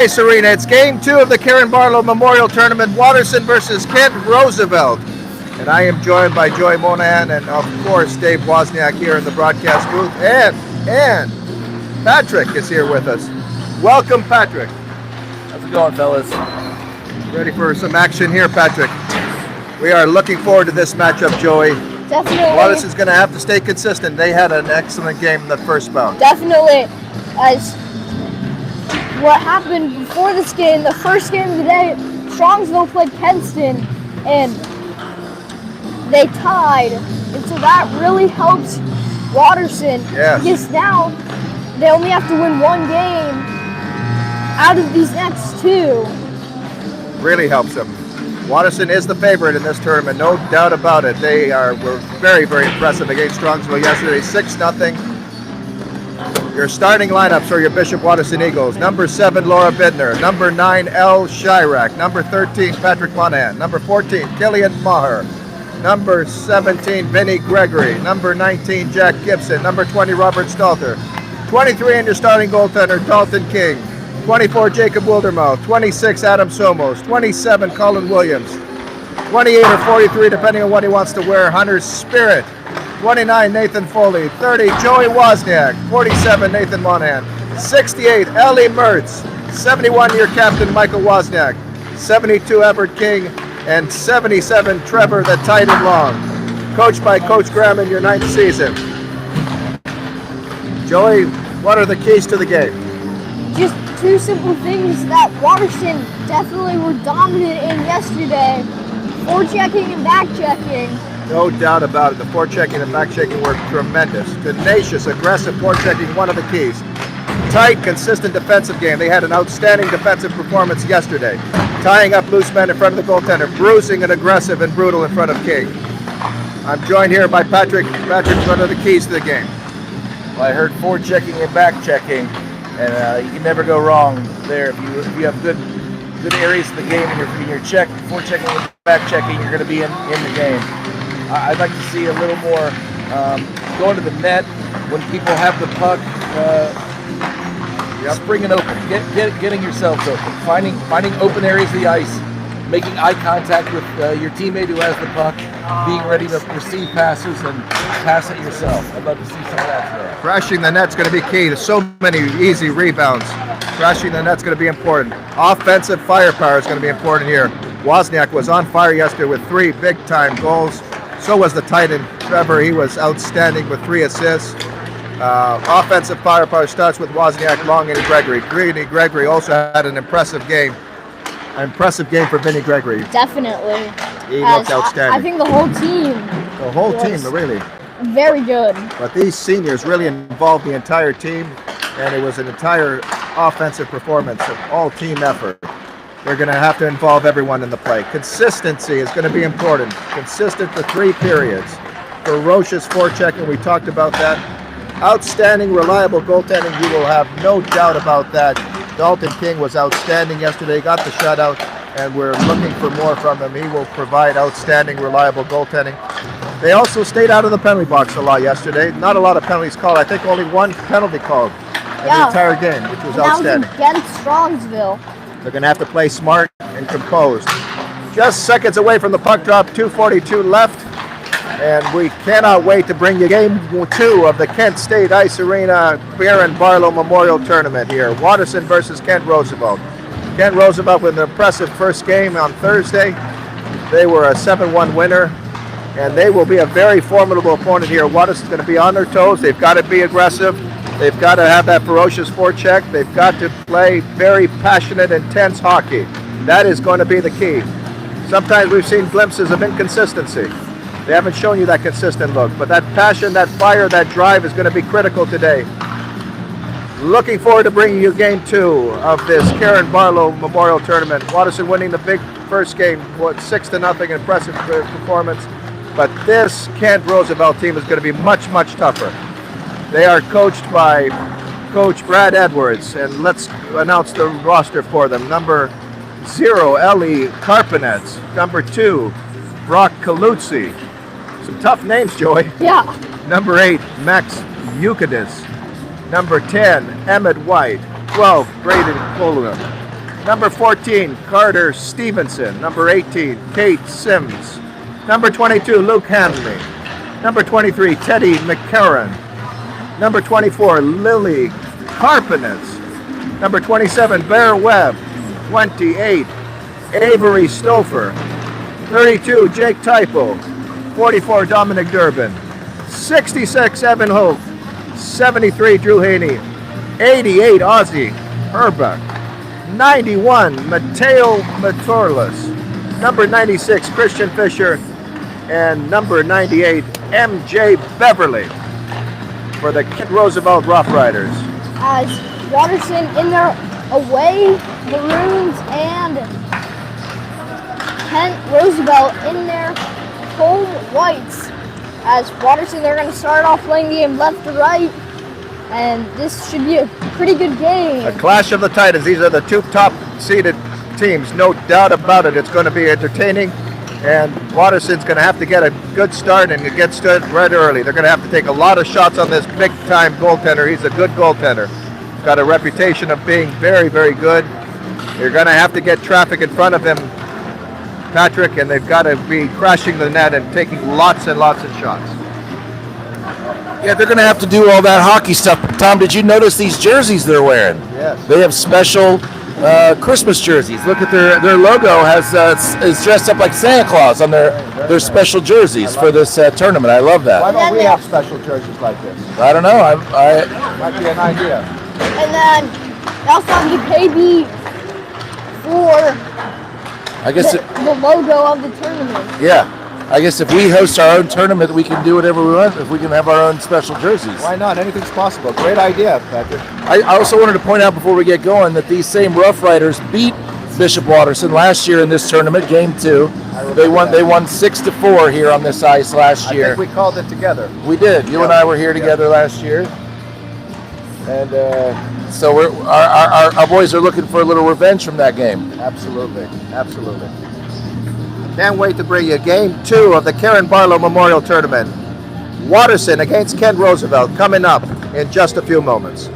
Ice Arena. It's game 2 of the Karen Barlow Memorial Tournament, Watterson versus Kent Roosevelt. And I am joined by Joy Monahan and, of course, Dave Wozniak here in the broadcast booth. And Patrick is here with us. Welcome, Patrick. How's it going, fellas? Ready for some action here, Patrick? We are looking forward to this matchup, Joey. Definitely. Watterson's going to have to stay consistent. They had an excellent game in the first bout. Definitely. As what happened before this game, the first game of the day, Strongsville played Kenston, and they tied. And so that really helps Watterson. Yes. Because now they only have to win one game out of these next 2. Really helps them. Watterson is the favorite in this tournament, no doubt about it. They were very, very impressive against Strongsville yesterday, 6-0. Your starting lineups are your Bishop Watterson Eagles. Number 7, Laura Bidner. Number 9, Elle Chirac. Number 13, Patrick Monahan. Number 14, Killian Maher. Number 17, Vinnie Gregory. Number 19, Jack Gibson. Number 20, Robert Stalter. 23 in your starting goaltender, Dalton King. 24, Jacob Wildermouth. 26, Adam Somos. 27, Colin Williams. 28 or 43, depending on what he wants to wear, Hunter Spirit. 29, Nathan Foley. 30, Joey Wozniak. 47, Nathan Monahan. 68, Ellie Mertz. 71, your captain, Michael Wozniak. 72, Everett King. And 77, Trevor the Tight and Long. Coached by Coach Graham in your 9th season. Joey, what are the keys to the game? Just 2 simple things that Watterson definitely were dominant in yesterday. Forechecking and backchecking. No doubt about it. The forechecking and backchecking were tremendous. Tenacious, aggressive forechecking, one of the keys. Tight, consistent defensive game. They had an outstanding defensive performance yesterday. Tying up loose men in front of the goaltender. Bruising and aggressive and brutal in front of King. I'm joined here by Patrick. Patrick, what are the keys to the game? Well, I heard forechecking and backchecking, and you can never go wrong there. If you have good areas of the game in your check, forechecking and backchecking, you're going to be in the game. I'd like to see a little more going to the net when people have the puck, springing open, getting yourselves open, finding open areas of the ice, making eye contact with your teammate who has the puck, being ready to receive passes and pass it yourself. I'd love to see some of that today. Crashing the net's going to be key. There's so many easy rebounds. Crashing the net's going to be important. Offensive firepower is going to be important here. Wozniak was on fire yesterday with 3 big-time goals. So was the tight end, Trevor. He was outstanding with 3 assists. Offensive firepower starts with Wozniak, Long, and Gregory. Vinnie Gregory also had an impressive game. An impressive game for Vinnie Gregory. Definitely. He looked outstanding. I think the whole team. The whole team, really. Very good. But these seniors really involved the entire team, and it was an entire offensive performance, of all team effort. They're going to have to involve everyone in the play. Consistency is going to be important. Consistent for 3 periods. Ferocious forechecking, we talked about that. Outstanding, reliable goaltending, you will have no doubt about that. Dalton King was outstanding yesterday, got the shutout, and we're looking for more from him. He will provide outstanding, reliable goaltending. They also stayed out of the penalty box a lot yesterday. Not a lot of penalties called. I think only 1 penalty called in the entire game, which was outstanding. That was against Strongsville. They're going to have to play smart and composed. Just seconds away from the puck drop, 2:42 left. And we cannot wait to bring you game 2 of the Kent State Ice Arena Karen Barlow Memorial Tournament here. Watterson versus Kent Roosevelt. Kent Roosevelt with an impressive first game on Thursday. They were a 7-1 winner. And they will be a very formidable opponent here. Watterson's going to be on their toes. They've got to be aggressive. They've got to have that ferocious forecheck. They've got to play very passionate, intense hockey. That is going to be the key. Sometimes we've seen glimpses of inconsistency. They haven't shown you that consistent look. But that passion, that fire, that drive is going to be critical today. Looking forward to bringing you game 2 of this Karen Barlow Memorial Tournament. Watterson winning the big first game, 6-0, impressive performance. But this Kent Roosevelt team is going to be much, much tougher. They are coached by Coach Brad Edwards, and let's announce the roster for them. Number 0, Ellie Carpenets. Number 2, Brock Kalutzi. Some tough names, Joey. Yeah. Number 8, Max Eukidis. Number 10, Emmett White. 12, Braden Coleman. Number 14, Carter Stevenson. Number 18, Kate Sims. Number 22, Luke Hanley. Number 23, Teddy McCarran. Number 24, Lily Carpenez. Number 27, Bear Webb. 28, Avery Stouffer. 32, Jake Typo. 44, Dominic Durbin. 66, Evan Hope. 73, Drew Haney. 88, Ozzy Herbeck. 91, Mateo Matorlas. Number 96, Christian Fisher. And number 98, MJ Beverly for the Kent Roosevelt Rough Riders. As Watterson in their away Maroons and Kent Roosevelt in their home whites. As Watterson, they're going to start off playing the game left to right. And this should be a pretty good game. A clash of the Titans. These are the two top seeded teams, no doubt about it. It's going to be entertaining, and Watterson's going to have to get a good start and get started right early. They're going to have to take a lot of shots on this big time goaltender. He's a good goaltender. He's got a reputation of being very, very good. You're going to have to get traffic in front of him, Patrick, and they've got to be crashing the net and taking lots and lots of shots. Yeah, they're going to have to do all that hockey stuff. Tom, did you notice these jerseys they're wearing? Yes. They have special Christmas jerseys. Look at their logo is dressed up like Santa Claus on their special jerseys for this tournament. I love that. Why don't we have special jerseys like this? I don't know. Might be an idea. And then they also have the KB for I guess the logo of the tournament. yeah. I guess if we host our own tournament, we can do whatever we want. If we can have our own special jerseys. Why not? Anything's possible. Great idea, Patrick. I also wanted to point out before we get going that these same Rough Riders beat Bishop Watterson last year in this tournament, Game 2. They won 6-4 here on this ice last year. I think we called it together. We did. You and I were here together last year, and so our boys are looking for a little revenge from that game. Absolutely, absolutely. Can't wait to bring you Game 2 of the Karen Barlow Memorial Tournament. Watterson against Kent Roosevelt coming up in just a few moments.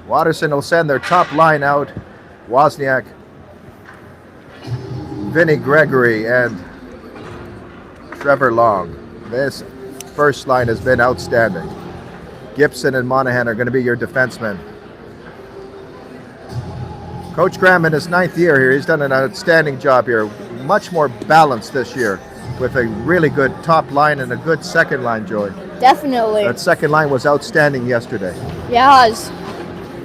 Watterson will send their top line out. Wozniak, Vinny Gregory, and Trevor Long. This first line has been outstanding. Gibson and Monahan are going to be your defensemen. Coach Graham in his 9th year here, he's done an outstanding job here. Much more balanced this year with a really good top line and a good second line, Joey. Definitely. That second line was outstanding yesterday. Yes.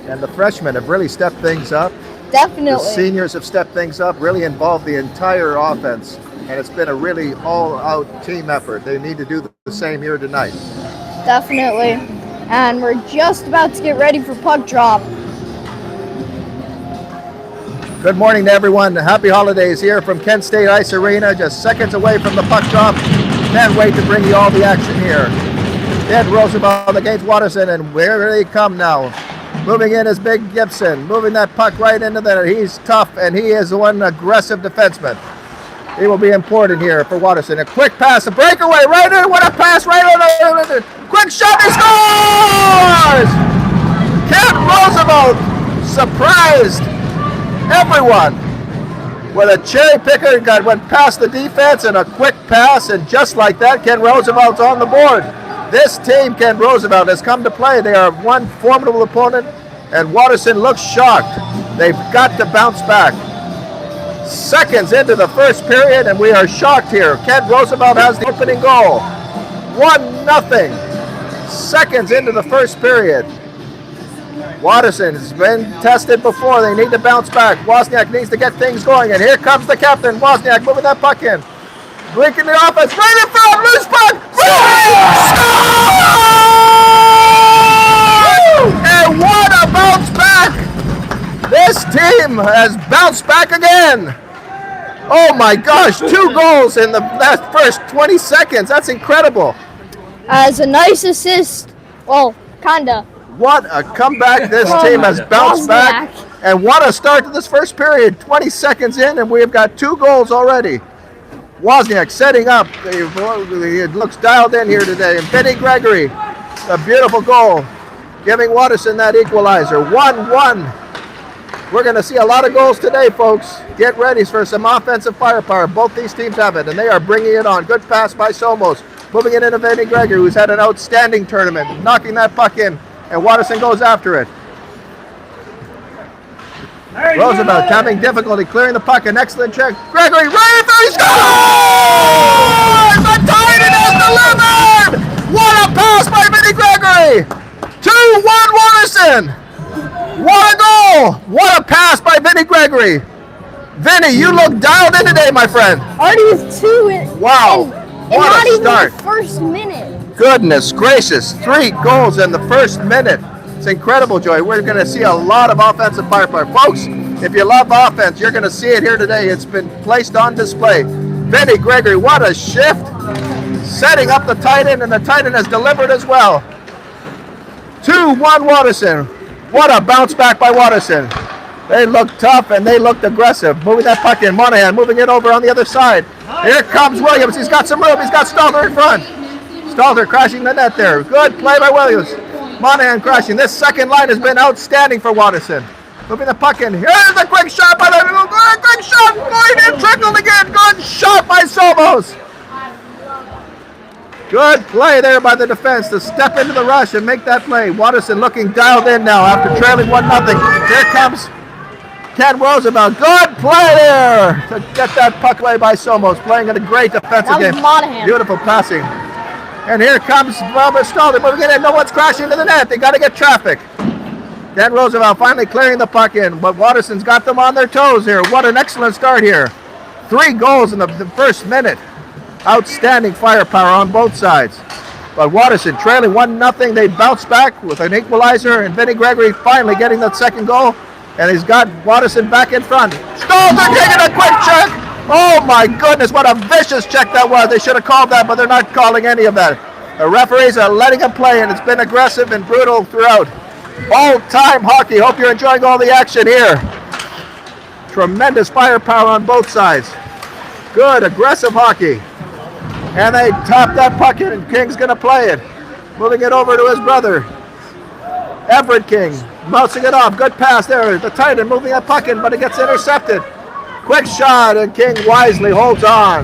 And the freshmen have really stepped things up. Definitely. The seniors have stepped things up, really involved the entire offense. And it's been a really all-out team effort. They need to do the same here tonight. Definitely. And we're just about to get ready for puck drop. Good morning to everyone. Happy holidays here from Kent State Ice Arena, just seconds away from the puck drop. Can't wait to bring you all the action here. Kent Roosevelt against Watterson, and where they come now. Moving in is Big Gibson, moving that puck right into there. He's tough, and he is one aggressive defenseman. He will be important here for Watterson. A quick pass, a breakaway, right in. What a pass, right on the quick shot, he scores! Kent Roosevelt surprised everyone with a cherry picker. Went past the defense and a quick pass, and just like that, Kent Roosevelt's on the board. This team, Kent Roosevelt, has come to play. They are one formidable opponent, and Watterson looks shocked. They've got to bounce back. Seconds into the first period, and we are shocked here. Kent Roosevelt has the opening goal. 1-0. Seconds into the first period. Watterson has been tested before. They need to bounce back. Wozniak needs to get things going, and here comes the captain. Wozniak moving that puck in. Breaking the offense, right in front, loose puck! And what a bounce back! This team has bounced back again. Oh my gosh, 2 goals in the last first 20 seconds. That's incredible. As a nice assist, well, kinda. What a comeback. This team has bounced back. And what a start to this first period. 20 seconds in, and we have got 2 goals already. Wozniak setting up. It looks dialed in here today. And Vinny Gregory, a beautiful goal, giving Watterson that equalizer. 1-1. We're going to see a lot of goals today, folks. Get ready for some offensive firepower. Both these teams have it, and they are bringing it on. Good pass by Somos. Moving it into Vinny Gregory, who's had an outstanding tournament. Knocking that puck in, and Watterson goes after it. Roosevelt having difficulty clearing the puck. An excellent check. Gregory, right for his goal! The Titan has delivered! What a pass by Vinny Gregory! 2-1 Watterson! What a goal! What a pass by Vinny Gregory! Vinny, you look dialed in today, my friend. Already with 2 in. Wow! And What not a even start! the first minute. Goodness gracious! 3 goals in the first minute. It's incredible, Joey. We're going to see a lot of offensive firepower. Folks, if you love offense, you're going to see it here today. It's been placed on display. Vinny Gregory, what a shift. Setting up the Titan, and the Titan has delivered as well. 2-1 Watterson. What a bounce back by Watterson. They looked tough and they looked aggressive. Moving that puck in. Monahan moving it over on the other side. Here comes Williams. He's got some room. He's got Stalter in front. Stalter crashing the net there. Good play by Williams. Monahan crashing. This second line has been outstanding for Watterson. Moving the puck in. Here's a quick shot by the quick shot. Going in, trickled again. Good shot by Somos. Good play there by the defense to step into the rush and make that play. Watterson looking dialed in now after trailing 1-0. Here comes Ken Roosevelt. Good play there to get that puck away by Somos, playing in a great defensive game. Monahan. Beautiful passing. And here comes Robert Stalter moving it in. No one's crashing into the net. They got to get traffic. Ken Roosevelt finally clearing the puck in, but Watterson's got them on their toes here. What an excellent start here. 3 goals in the first minute. Outstanding firepower on both sides. But Watterson trailing 1-0. They bounce back with an equalizer, and Vinny Gregory finally getting that second goal. And he's got Watterson back in front. Stalter taking a quick check. Oh my goodness, what a vicious check that was. They should have called that, but they're not calling any of that. The referees are letting him play, and it's been aggressive and brutal throughout. All-time hockey. Hope you're enjoying all the action here. Tremendous firepower on both sides. Good, aggressive hockey. And they top that puck in, and King's going to play it. Moving it over to his brother, Everett King. Bouncing it off. Good pass there. The Titan moving that puck in, but it gets intercepted. Quick shot, and King wisely holds on.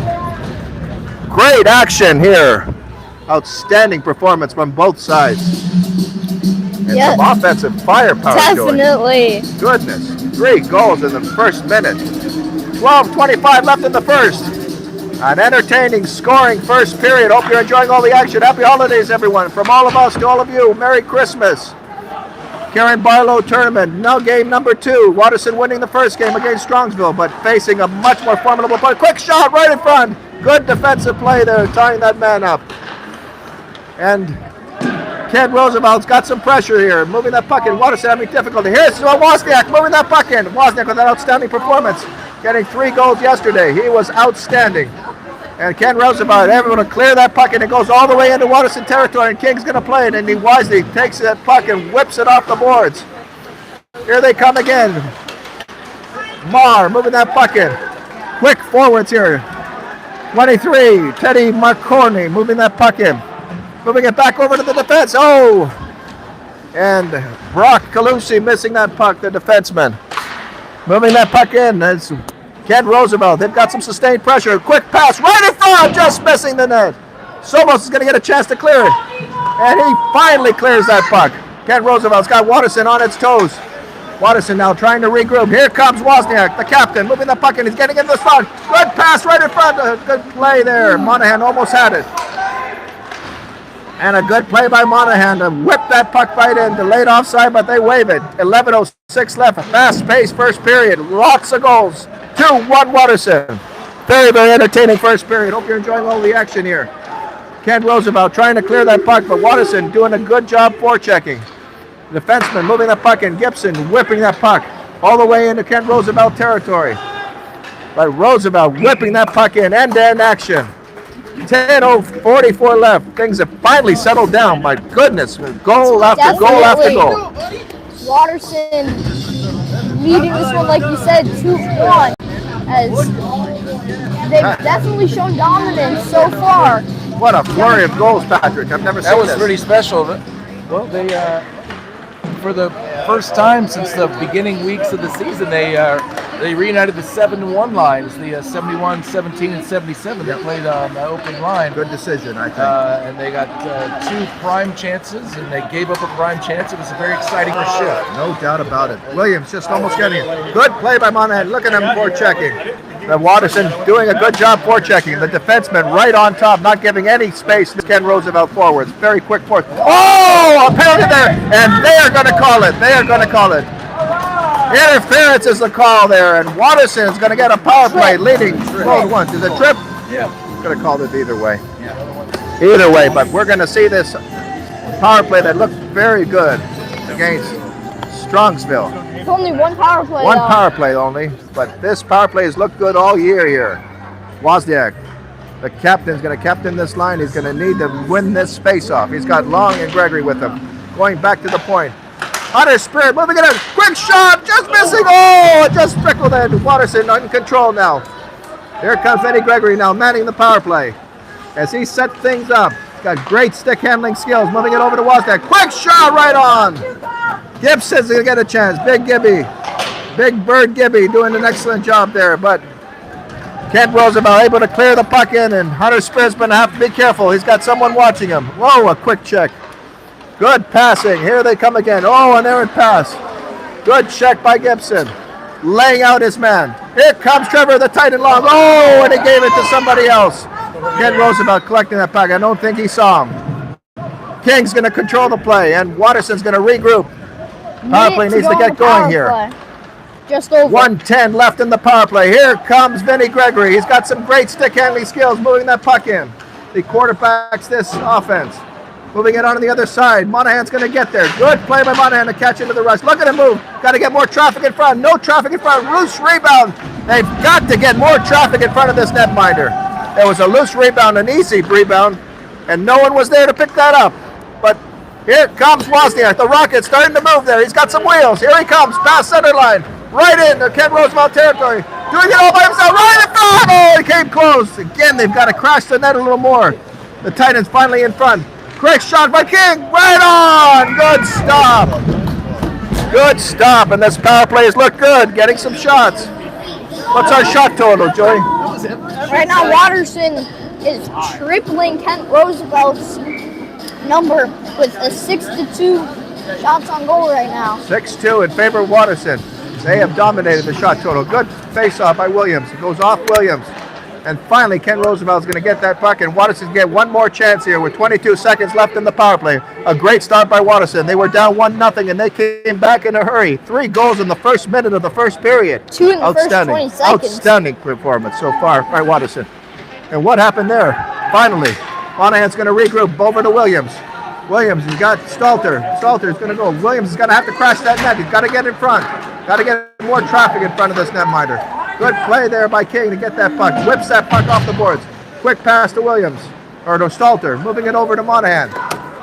Great action here. Outstanding performance from both sides. And some offensive firepower. Definitely. Going. Goodness. 3 goals in the first minute. 12:25 left in the first. An entertaining, scoring first period. Hope you're enjoying all the action. Happy holidays, everyone. From all of us to all of you, Merry Christmas. Karen Barlow tournament. Now game number 2. Watterson winning the first game against Strongsville, but facing a much more formidable opponent. Quick shot right in front. Good defensive play there, tying that man up. And Ken Roosevelt's got some pressure here. Moving that puck in. Watterson having difficulty. Here's Wozniak moving that puck in. Wozniak with an outstanding performance. Getting 3 goals yesterday. He was outstanding. And Ken Roosevelt, everyone will clear that puck, and it goes all the way into Watterson territory, and King's going to play it, and he wisely takes that puck and whips it off the boards. Here they come again. Marr moving that puck in. Quick forwards here. 23, Teddy Marconi moving that puck in. Moving it back over to the defense. Oh! And Brock Calusi missing that puck, the defenseman. Moving that puck in. That's Ken Roosevelt. They've got some sustained pressure. Quick pass right in front, just missing the net. Somos is going to get a chance to clear it. And he finally clears that puck. Ken Roosevelt's got Watterson on its toes. Watterson now trying to regroup. Here comes Wozniak, the captain, moving the puck in. He's getting into the front. Good pass right in front. A good play there. Monahan almost had it. And a good play by Monahan to whip that puck right in. Delayed offside, but they wave it. 11:06 left. Fast-paced first period. Lots of goals. 2-1 Watterson. Very, very entertaining first period. Hope you're enjoying all the action here. Ken Roosevelt trying to clear that puck, but Watterson doing a good job forechecking. The defenseman moving the puck in. Gibson whipping that puck all the way into Ken Roosevelt territory. But Roosevelt whipping that puck in. End-to-end action. 10:44 left. Things have finally settled down. My goodness. Goal after goal after goal. Watterson leading this one, like you said, 2-1. As they've definitely shown dominance so far. What a flurry of goals, Patrick. I've never seen That was this. pretty special. Well, they for the first time since the beginning weeks of the season, they reunited the 7-1 lines, the 71, 17, and 77. They played on the open line. Good decision, I think. And they got 2 prime chances, and they gave up a prime chance. It was a very exciting shift. No doubt about it. Williams just almost getting it. Good play by Monahan. Look at him forechecking. The Watterson doing a good job forechecking. The defenseman right on top, not giving any space to Ken Roosevelt forwards. Very quick forward. Oh, a penalty there, and they are going to call it. They are going to call it. Interference is the call there, and Watterson is going to get a power play leading 12-1. Is it trip? Yeah. Could have called it either way. Either way, but we're going to see this power play that looked very good against Strongsville. It's only one power play. One power play only, but this power play has looked good all year here. Wozniak, the captain's going to captain this line. He's going to need to win this face-off. He's got Long and Gregory with him. Going back to the point. Hunter Spirit moving it in. Quick shot, just missing. Oh, it just sprinkled in. Watterson in control now. Here comes Eddie Gregory now manning the power play. As he sets things up. Got great stick handling skills. Moving it over to Wozniak. Quick shot right on. Gibson's going to get a chance. Big Gibby. Big Bird Gibby doing an excellent job there. But Kent Roosevelt able to clear the puck in, and Hunter Spirit's going to have to be careful. He's got someone watching him. Whoa, a quick check. Good passing. Here they come again. Oh, an errant pass. Good check by Gibson. Laying out his man. Here comes Trevor, the tight and long. Oh, and he gave it to somebody else. Kent Roosevelt collecting that puck. I don't think he saw him. King's going to control the play, and Watterson's going to regroup. Power play needs to get going here. Just over. 1:10 left in the power play. Here comes Vinny Gregory. He's got some great stick handling skills moving that puck in. He quarterbacks this offense. Moving it on to the other side. Monahan's going to get there. Good play by Monahan to catch into the rush. Look at him move. Got to get more traffic in front. No traffic in front. Loose rebound. They've got to get more traffic in front of this netminder. There was a loose rebound, an easy rebound, and no one was there to pick that up. But here comes Wozniak. The Rocket starting to move there. He's got some wheels. Here he comes. Past center line. Right into Ken Roosevelt territory. Doing it all by himself. Right in front. Oh, he came close. Again, they've got to crash the net a little more. The Titans finally in front. Quick shot by King. Right on. Good stop. Good stop. And this power play has looked good. Getting some shots. What's our shot total, Joey? Right now, Watterson is tripling Kent Roosevelt's number with a 6-2 shots on goal right now. 6-2 in favor of Watterson. They have dominated the shot total. Good face-off by Williams. It goes off Williams. And finally, Ken Roosevelt's going to get that puck, and Watterson get one more chance here with 22 seconds left in the power play. A great start by Watterson. They were down 1-0, and they came back in a hurry. 3 goals in the first minute of the first period. 2 in the first 20 seconds. Outstanding performance so far by Watterson. And what happened there? Finally, Monahan's going to regroup over to Williams. Williams, he's got Stalter. Stalter's going to go. Williams is going to have to crash that net. He's got to get in front. Got to get more traffic in front of this netminder. Good play there by King to get that puck. Whips that puck off the boards. Quick pass to Williams. Or to Stalter. Moving it over to Monahan.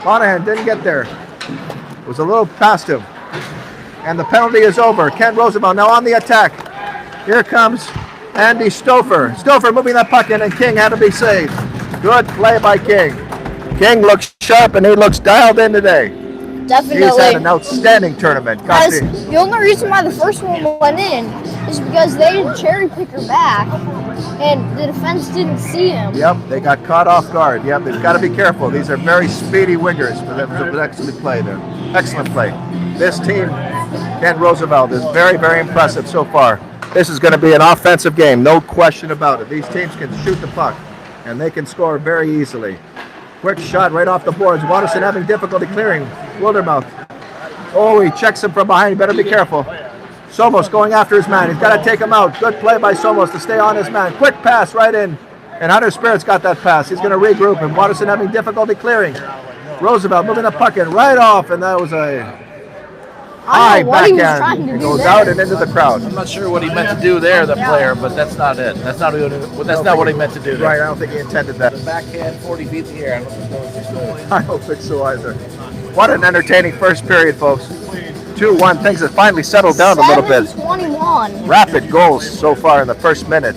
Monahan didn't get there. It was a little past him. And the penalty is over. Ken Roosevelt now on the attack. Here comes Andy Stouffer. Stouffer moving that puck in, and King had to be saved. Good play by King. King looks sharp, and he looks dialed in today. Definitely. He's had an outstanding tournament. Guys, the only reason why the first one went in is because they didn't cherry pick her back, and the defense didn't see him. Yep, they got caught off guard. Yep, they've got to be careful. These are very speedy wingers, but that was an excellent play there. Excellent play. This team, Ken Roosevelt, is very, very impressive so far. This is going to be an offensive game, no question about it. These teams can shoot the puck, and they can score very easily. Quick shot right off the boards. Watterson having difficulty clearing. Wildermouth. Oh, he checks him from behind. He better be careful. Somos going after his man. He's got to take him out. Good play by Somos to stay on his man. Quick pass right in. And Hunter Spirit's got that pass. He's going to regroup, and Watterson having difficulty clearing. Roosevelt moving the puck in right off, and that was a high backhand. It goes out and into the crowd. I'm not sure what he meant to do there, the player, but that's not it. That's not what he meant to do there. Right, I don't think he intended that. The backhand 40 feet in the air. I don't think so either. What an entertaining first period, folks. 2-1. Things have finally settled down a little bit. 7-21. Rapid goals so far in the first minute.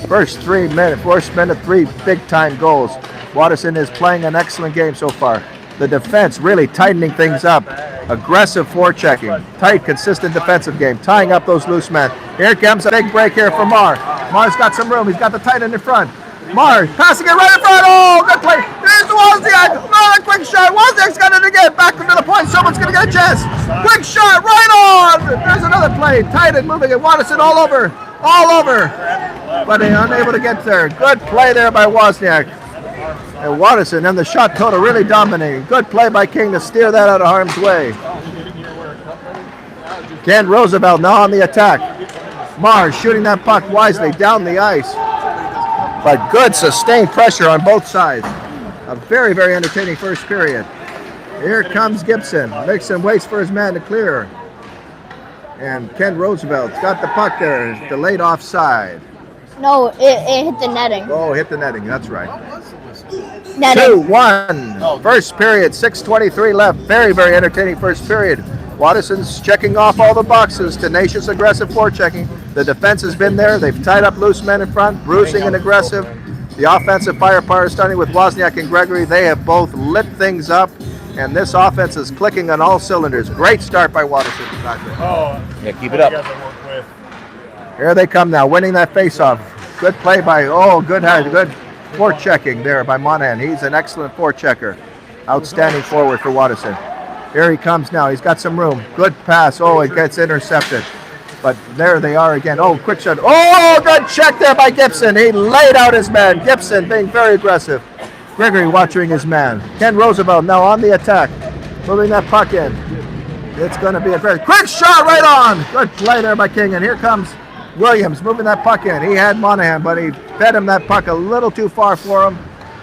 First minute, 3 big-time goals. Watterson is playing an excellent game so far. The defense really tightening things up. Aggressive forechecking. Tight, consistent defensive game. Tying up those loose men. Here comes a big break here for Marr. Marr's got some room. He's got the tight end in front. Marr passing it right in front. Oh, good play. Here's Wozniak. Another quick shot. Wozniak's got it again. Back into the point. Someone's going to get a chance. Quick shot right on. There's another play. Tight end moving it. Watterson all over. But he's unable to get there. Good play there by Wozniak. And Watterson and the shot total really dominating. Good play by King to steer that out of harm's way. Ken Roosevelt now on the attack. Marr shooting that puck wisely down the ice. But good sustained pressure on both sides. A very, very entertaining first period. Here comes Gibson. Nixon waits for his man to clear. And Ken Roosevelt's got the puck there. It's delayed offside. No, it hit the netting. Oh, hit the netting. That's right. Netting. 2-1. First period, 6:23 left. Very, very entertaining first period. Watterson's checking off all the boxes. Tenacious, aggressive forechecking. The defense has been there. They've tied up loose men in front, bruising and aggressive. The offensive firepower starting with Wozniak and Gregory. They have both lit things up, and this offense is clicking on all cylinders. Great start by Watterson. Yeah, keep it up. Here they come now, winning that faceoff. Good play by, good forechecking there by Monahan. He's an excellent forechecker. Outstanding forward for Watterson. Here he comes now. He's got some room. Good pass. Oh, it gets intercepted. But there they are again. Oh, quick shot. Oh, good check there by Gibson. He laid out his man. Gibson being very aggressive. Gregory watching his man. Ken Roosevelt now on the attack. Moving that puck in. It's going to be a great quick shot right on. Good play there by King. And here comes Williams moving that puck in. He had Monahan, but he fed him that puck a little too far for him.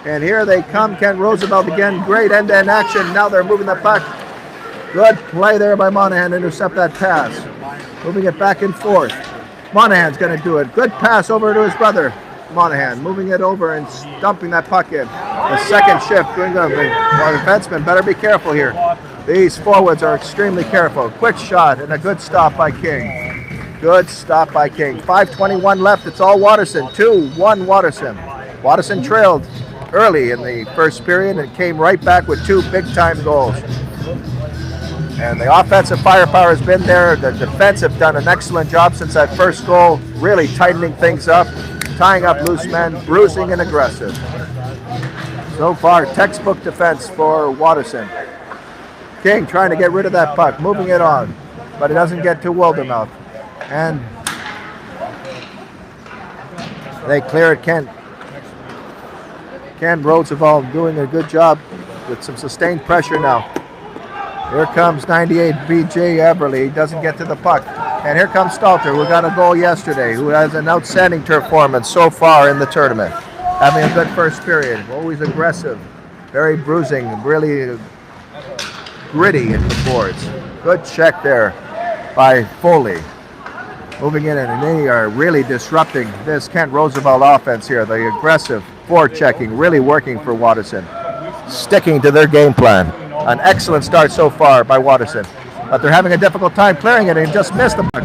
And here they come. Ken Roosevelt again. Great end-to-end action. Now they're moving the puck. Good play there by Monahan to intercept that pass. Moving it back and forth. Monahan's going to do it. Good pass over to his brother. Monahan moving it over and dumping that puck in. The second shift. The defensemen better be careful here. These forwards are extremely careful. Quick shot and a good stop by King. Good stop by King. 5:21 left. It's all Watterson. 2-1 Watterson. Watterson trailed early in the first period and came right back with 2 big-time goals. And the offensive firepower has been there. The defense have done an excellent job since that first goal, really tightening things up, tying up loose men, bruising and aggressive. So far, textbook defense for Watterson. King trying to get rid of that puck, moving it on, but it doesn't get to Wildermouth. And they clear it. Ken Roosevelt doing a good job with some sustained pressure now. Here comes 98 B.J. Everly. He doesn't get to the puck. And here comes Stalter, who got a goal yesterday, who has an outstanding performance so far in the tournament. Having a good first period. Always aggressive. Very bruising. Really gritty in the boards. Good check there by Foley. Moving in, and they are really disrupting this Kent Roosevelt offense here. The aggressive forechecking really working for Watterson. Sticking to their game plan. An excellent start so far by Watterson, but they're having a difficult time clearing it and just missed the puck.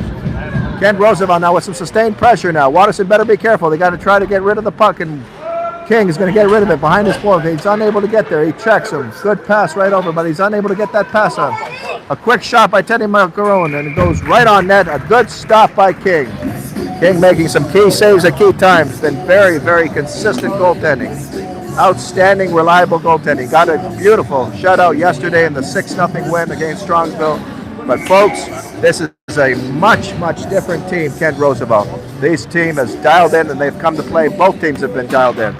Kent Roosevelt now with some sustained pressure now. Watterson better be careful. They got to try to get rid of the puck, and King is going to get rid of it behind his forward. He's unable to get there. He checks him. Good pass right over, but he's unable to get that pass on. A quick shot by Teddy Macaron, and it goes right on net. A good stop by King. King making some key saves at key times. Been very, very consistent goaltending. Outstanding, reliable goaltending. Got a beautiful shutout yesterday in the 6-0 win against Strongsville. But folks, this is a much, much different team, Kent Roosevelt. This team has dialed in and they've come to play. Both teams have been dialed in.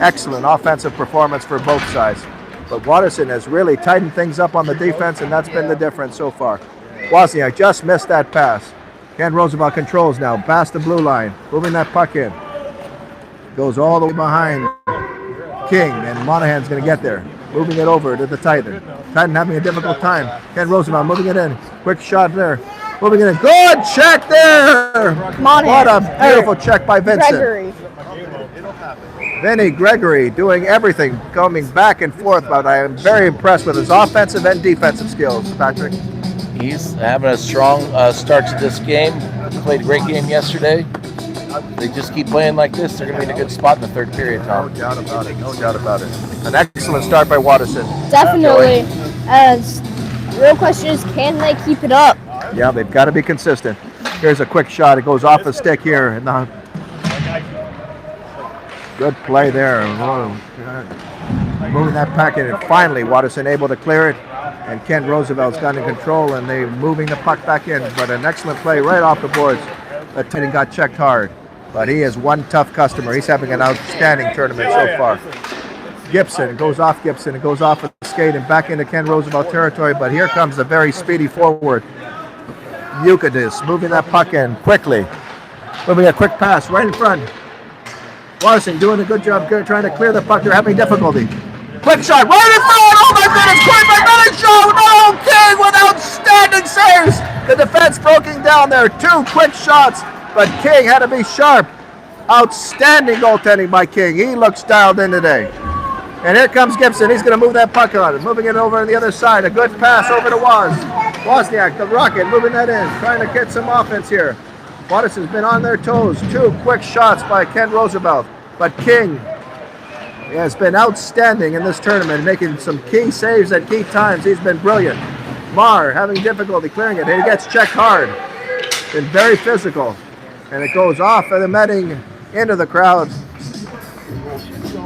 Excellent offensive performance for both sides. But Watterson has really tightened things up on the defense, and that's been the difference so far. Wozniak just missed that pass. Kent Roosevelt controls now, past the blue line, moving that puck in. Goes all the way behind King, and Monahan's going to get there. Moving it over to the Titan. Titan having a difficult time. Ken Roosevelt moving it in. Quick shot there. Moving it in. Good check there! Monahan. What a beautiful check by Vincent. Gregory. Vinny Gregory doing everything, coming back and forth, but I am very impressed with his offensive and defensive skills, Patrick. He's having a strong start to this game. Played a great game yesterday. they just keep playing like this, they're going to be in a good spot in the third period, No Tom. doubt about it. No doubt about it. An excellent start by Watterson. Definitely. As the real question is, can they keep it up? Yeah, they've got to be consistent. Here's a quick shot. It goes off the stick here. And good play there. Moving that packet, and finally Watterson able to clear it. And Kent Roosevelt's got in control, and they're moving the puck back in. But an excellent play right off the boards. That Teddy got checked hard. But he is one tough customer. He's having an outstanding tournament so far. Gibson goes off Gibson. It goes off the skate and back into Ken Roosevelt territory. But here comes the very speedy forward. Euclidis moving that puck in quickly. Moving a quick pass right in front. Watterson doing a good job trying to clear the puck. They're having difficulty. Quick shot right in front. Oh my goodness, quick another shot. No, King with outstanding saves. The defense broken down there. 2 quick shots, but King had to be sharp. Outstanding goaltending by King. He looks dialed in today. And here comes Gibson. He's going to move that puck on. Moving it over on the other side. A good pass over to Wozniak, the Rocket, moving that in. Trying to get some offense here. Watterson's been on their toes. 2 quick shots by Ken Roosevelt. But King has been outstanding in this tournament, making some key saves at key times. He's been brilliant. Marr having difficulty clearing it. He gets checked hard. Been very physical. And it goes off of the netting into the crowd.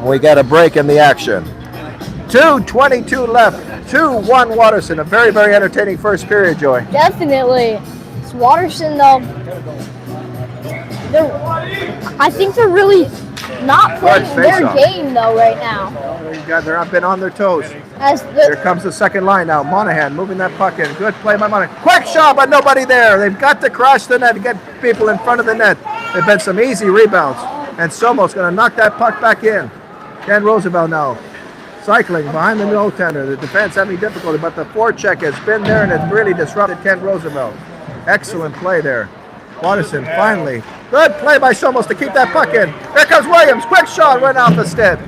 We got a break in the action. 2:22 left. 2-1 Watterson. A very, very entertaining first period, Joy. Definitely. It's Watterson, though. I think they're really not playing their game, though, right now. They've been on their toes. Here comes the second line now. Monahan moving that puck in. Good play by Monahan. Quick shot, but nobody there. They've got to crash the net, get people in front of the net. There've been some easy rebounds. And Somo's going to knock that puck back in. Ken Roosevelt now cycling behind the goaltender. The defense having difficulty, but the forecheck has been there and it's really disrupted Ken Roosevelt. Excellent play there. Watterson finally. Good play by Somos to keep that puck in. Here comes Williams. Quick shot right off the stick.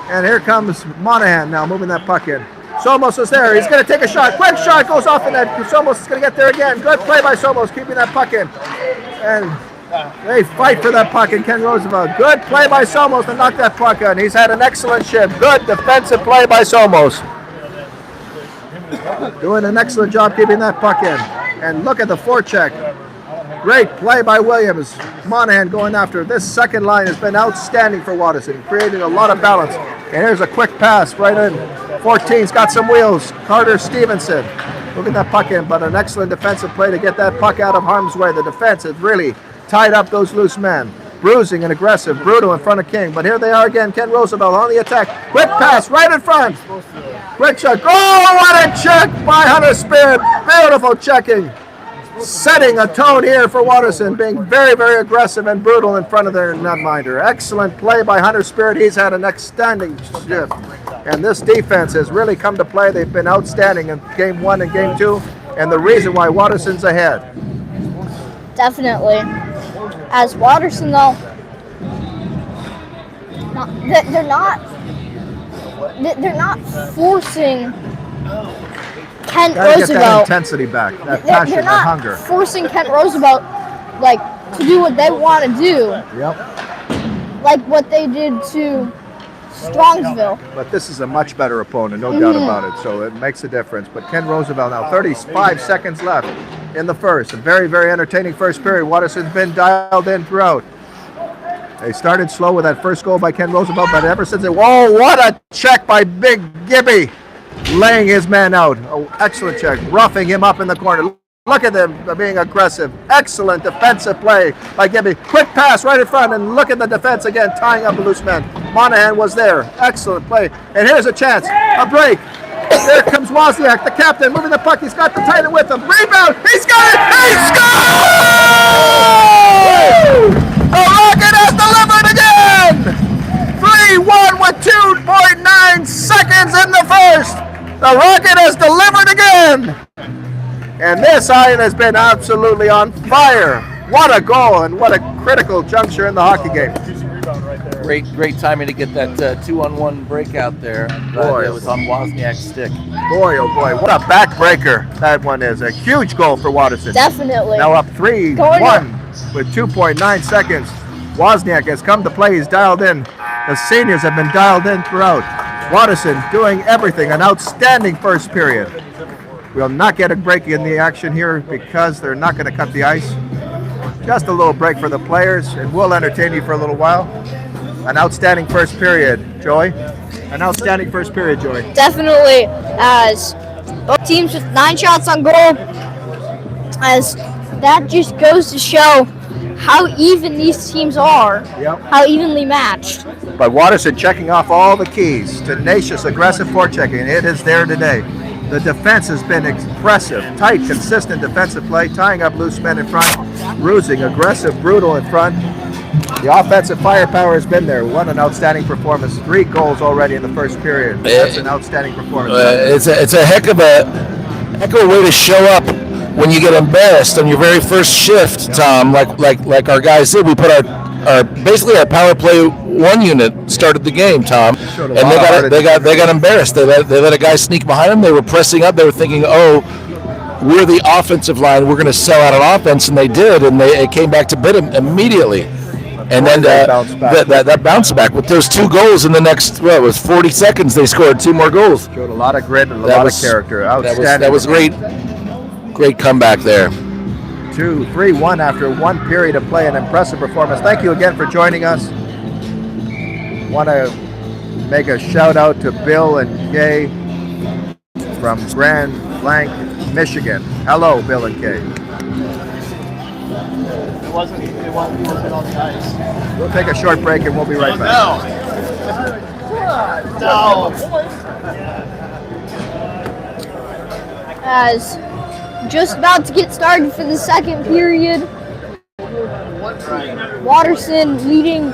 And here comes Monahan now moving that puck in. Somos is there. He's going to take a shot. Quick shot goes off the net. Somos is going to get there again. Good play by Somos keeping that puck in. And they fight for that puck in Ken Roosevelt. Good play by Somos to knock that puck in. He's had an excellent shift. Good defensive play by Somos. Doing an excellent job keeping that puck in. And look at the forecheck. Great play by Williams. Monahan going after. This second line has been outstanding for Watterson, creating a lot of balance. And here's a quick pass right in. 14's got some wheels. Carter Stevenson. Look at that puck in, but an excellent defensive play to get that puck out of harm's way. The defense has really tied up those loose men. Bruising and aggressive. Brutal in front of King. But here they are again. Ken Roosevelt on the attack. Quick pass right in front. Quick shot. Oh, what a check by Hunter Spirit. Beautiful checking. Setting a tone here for Watterson, being very, very aggressive and brutal in front of their netminder. Excellent play by Hunter Spirit. He's had an outstanding shift. And this defense has really come to play. They've been outstanding in Game 1 and Game 2, and the reason why Watterson's ahead. Definitely. As Watterson, though, they're not forcing Kent Gotta Roosevelt. get that intensity back, that passion, they're that not hunger. forcing Kent Roosevelt to do what they want to do. Yep. Like what they did to Strongsville. But this is a much better opponent, no doubt about it. So it makes a difference. But Ken Roosevelt now, 35 seconds left in the first. A very, very entertaining first period. Watterson's been dialed in throughout. They started slow with that first goal by Ken Roosevelt, but ever since whoa, what a check by Big Gibby. Laying his man out. Oh, excellent check. Roughing him up in the corner. Look at them being aggressive. Excellent defensive play by Gibby. Quick pass right in front, and look at the defense again, tying up a loose man. Monahan was there. Excellent play. And here's a chance. A break. There comes Wozniak, the captain, moving the puck. He's got the tight end with him. Rebound. He's got it. He scores! The Rocket has delivered again. 3-1 with 2.9 seconds in the first. The Rocket has delivered again. And this iron has been absolutely on fire. What a goal and what a critical juncture in the hockey game. Great timing to get that 2-on-1 breakout there. Boy, it was on Wozniak's stick. Boy, oh boy, what a backbreaker that one is. A huge goal for Watterson. Definitely. Now up 3-1. Going with 2.9 seconds. Wozniak has come to play. He's dialed in. The seniors have been dialed in throughout. Watterson doing everything. An outstanding first period. We'll not get a break in the action here because they're not going to cut the ice. Just a little break for the players, and we'll entertain you for a little while. An outstanding first period, Joy. An outstanding first period, Joy. Definitely, as both teams with 9 shots on goal, as that just goes to show how even these teams are, how evenly matched. But Watterson checking off all the keys. Tenacious, aggressive forechecking. It is there today. The defense has been impressive. Tight, consistent defensive play, tying up loose men in front, bruising, aggressive, brutal in front. The offensive firepower has been there. What an outstanding performance. 3 goals already in the first period. That's an outstanding performance. It's a heck of a way to show up when you get embarrassed on your very first shift, Tom. Like our guys did. We put our basically our power play 1 unit started the game, Tom, and they got embarrassed. They let a guy sneak behind them. They were pressing up. They were thinking, oh, we're the offensive line. We're going to sell out on offense, and they did, and it came back to bit them immediately. And then that bounced back with those 2 goals in the next 40 seconds. They scored 2 more goals. Showed a lot of grit and a lot of character. Outstanding. That was great comeback there. 2-3-1 after 1 period of play. An impressive performance. Thank you again for joining us. Want to make a shout out to Bill and Kay from Grand Blanc, Michigan. Hello, Bill and Kay. It wasn't on the ice. We'll take a short break and we'll be right back. No. As just about to get started for the second period, Watterson leading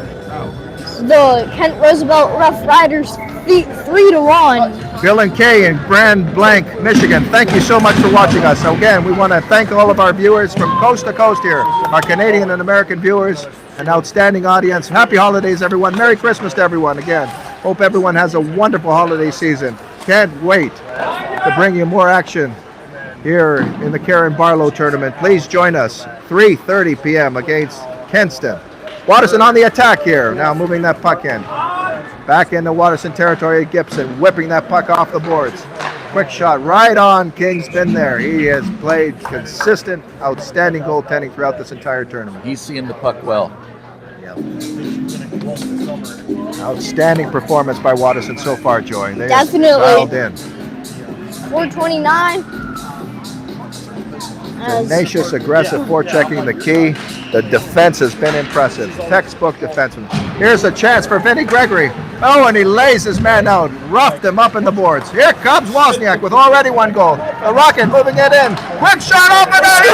the Kent Roosevelt Rough Riders 3-1. Bill and Kay in Grand Blanc, Michigan, thank you so much for watching us. So again, we want to thank all of our viewers from coast to coast here, our Canadian and American viewers, an outstanding audience. Happy holidays, everyone. Merry Christmas to everyone. Again, hope everyone has a wonderful holiday season. Can't wait to bring you more action here in the Karen Barlow tournament. Please join us 3:30 p.m. against Kenston. Watterson on the attack here. Now moving that puck in. Back into Watterson territory. Gibson whipping that puck off the boards. Quick shot right on. King's been there. He has played consistent, outstanding goaltending throughout this entire tournament. He's seeing the puck well. Outstanding performance by Watterson so far, Joy. They Definitely. Dialed in. 4:29. Tenacious, aggressive forechecking, the key. The defense has been impressive. Textbook defenseman. Here's a chance for Vinny Gregory. Oh, and he lays his man out. Roughed him up in the boards. Here comes Wozniak with already 1 goal. The Rocket moving it in. Quick shot open and he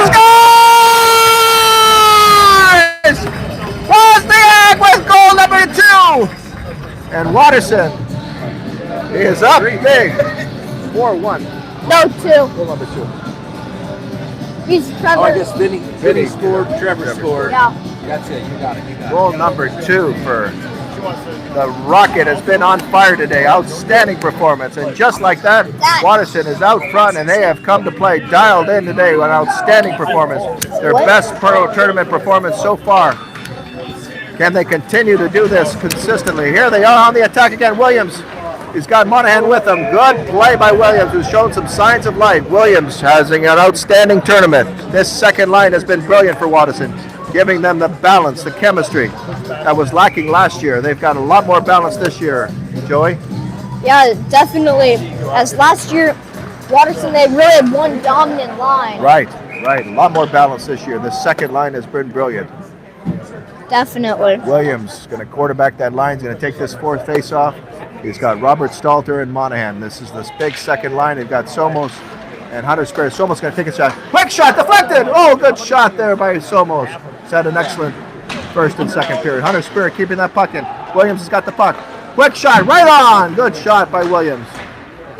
scores! Wozniak with goal number 2! And Watterson is up big. 4-1. No, 2. Goal number 2. He's Trevor. I guess Vinny scored, Trevor scored. Yeah. That's it, you got it. Goal number 2 for the Rocket has been on fire today. Outstanding performance. And just like that, Watterson is out front and they have come to play. Dialed in today with an outstanding performance. Their best pro tournament performance so far. Can they continue to do this consistently? Here they are on the attack again. Williams. He's got Monahan with him. Good play by Williams, who's shown some signs of life. Williams having an outstanding tournament. This second line has been brilliant for Watterson, giving them the balance, the chemistry that was lacking last year. They've got a lot more balance this year. Joey? Yeah, definitely. As last year, Watterson, they really had one dominant line. Right. A lot more balance this year. The second line has been brilliant. Definitely. Williams going to quarterback that line. He's going to take this 4th face-off. He's got Robert Stalter and Monahan. This is this big second line. They've got Somos and Hunter Square. Somos going to take a shot. Quick shot, deflected. Oh, good shot there by Somos. He's had an excellent first and second period. Hunter Square keeping that puck in. Williams has got the puck. Quick shot, right on. Good shot by Williams.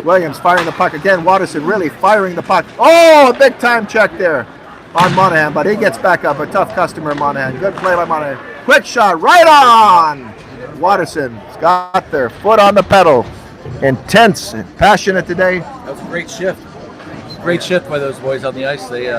Williams firing the puck again. Watterson really firing the puck. Oh, a big time check there on Monahan, but he gets back up. A tough customer, Monahan. Good play by Monahan. Quick shot, right on. Watterson's got their foot on the pedal. Intense and passionate today. That was a great shift. Great shift by those boys on the ice. They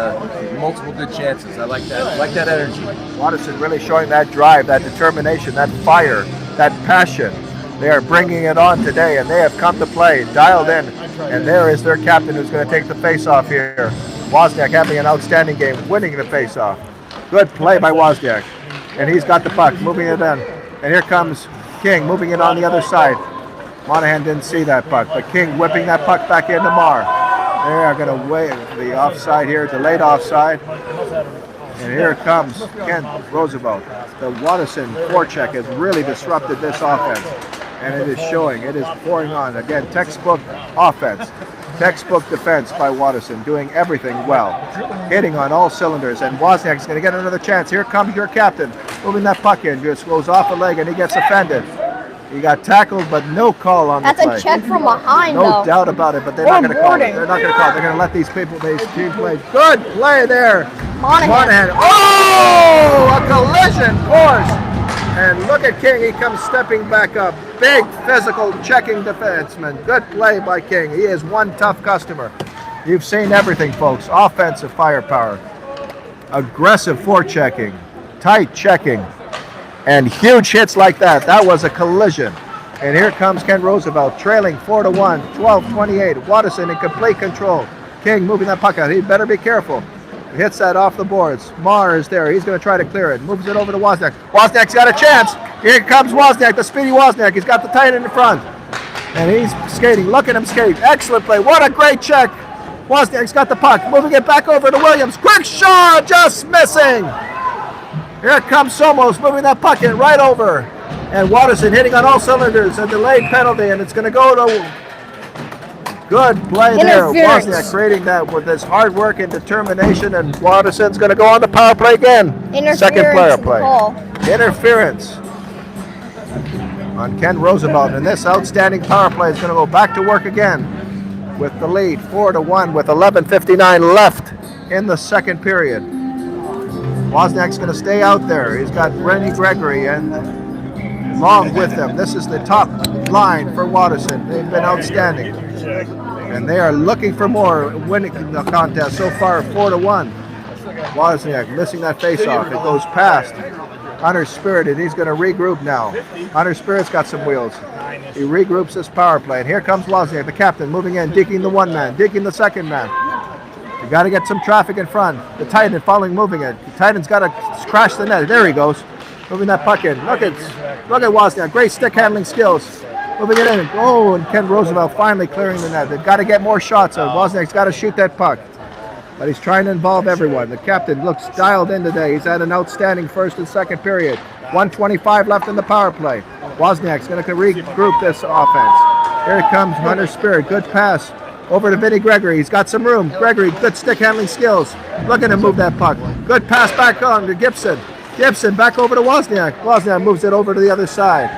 multiple good chances. I like that. I like that energy. Watterson really showing that drive, that determination, that fire, that passion. They are bringing it on today, and they have come to play, dialed in. And there is their captain who's going to take the face-off here. Wozniak having an outstanding game, winning the face-off. Good play by Wozniak. And he's got the puck, moving it in. And here comes King, moving it on the other side. Monahan didn't see that puck, but King whipping that puck back into Marr. They are going to wave the offside here, delayed offside. And here it comes Ken Roosevelt. The Watterson forecheck has really disrupted this offense. And it is showing, it is pouring on. Again, textbook offense, textbook defense by Watterson, doing everything well. Hitting on all cylinders, and Wozniak's going to get another chance. Here comes your captain, moving that puck in, just goes off the leg and he gets offended. He got tackled, but no call on the play. That's a check from behind, No doubt about it, but they're not going to call it. They're not going to call it. They're going to let these people, these teams play. Good play there. Monahan. Oh, a collision course. And look at King. He comes stepping back up. Big physical checking defenseman. Good play by King. He is one tough customer. You've seen everything, folks. Offensive firepower. Aggressive forechecking. Tight checking. And huge hits like that. That was a collision. And here comes Ken Roosevelt trailing 4-1, 12-28. Watterson in complete control. King moving that puck out. He better be careful. He hits that off the boards. Marr is there. He's going to try to clear it. Moves it over to Wozniak. Wozniak's got a chance. Here comes Wozniak, the speedy Wozniak. He's got the tight in front. And he's skating. Look at him skate. Excellent play. What a great check. Wozniak's got the puck. Moving it back over to Williams. Quick shot. Just missing. Here comes Somos moving that puck in right over. And Watterson hitting on all cylinders. A delayed penalty, and it's going to go to... Good play there. Wozniak creating that with his hard work and determination, and Watterson's going to go on the power play again. Second player play. Interference on Ken Roosevelt, and this outstanding power play is going to go back to work again with the lead 4-1 with 11:59 left in the second period. Wozniak's going to stay out there. He's got Rennie Gregory and Long with them. This is the top line for Watterson. They've been outstanding. And they are looking for more, winning the contest so far 4-1. Wozniak missing that face-off. It goes past Hunter Spirit, and he's going to regroup now. Hunter Spirit's got some wheels. He regroups his power play. And here comes Wozniak, the captain, moving in, digging the one man, digging the second man. You got to get some traffic in front. The Titan following, moving it. The Titan's got to crash the net. There he goes, moving that puck in. Look at Wozniak, great stick handling skills. Moving it in. Oh, and Ken Roosevelt finally clearing the net. They've got to get more shots on. Wozniak's got to shoot that puck. But he's trying to involve everyone. The captain looks dialed in today. He's had an outstanding first and second period. 1:25 left in the power play. Wozniak's going to regroup this offense. Here it comes Hunter Spirit. Good pass over to Vinnie Gregory. He's got some room. Gregory, good stick handling skills. Look at him move that puck. Good pass back on to Gibson. Gibson back over to Wozniak. Wozniak moves it over to the other side.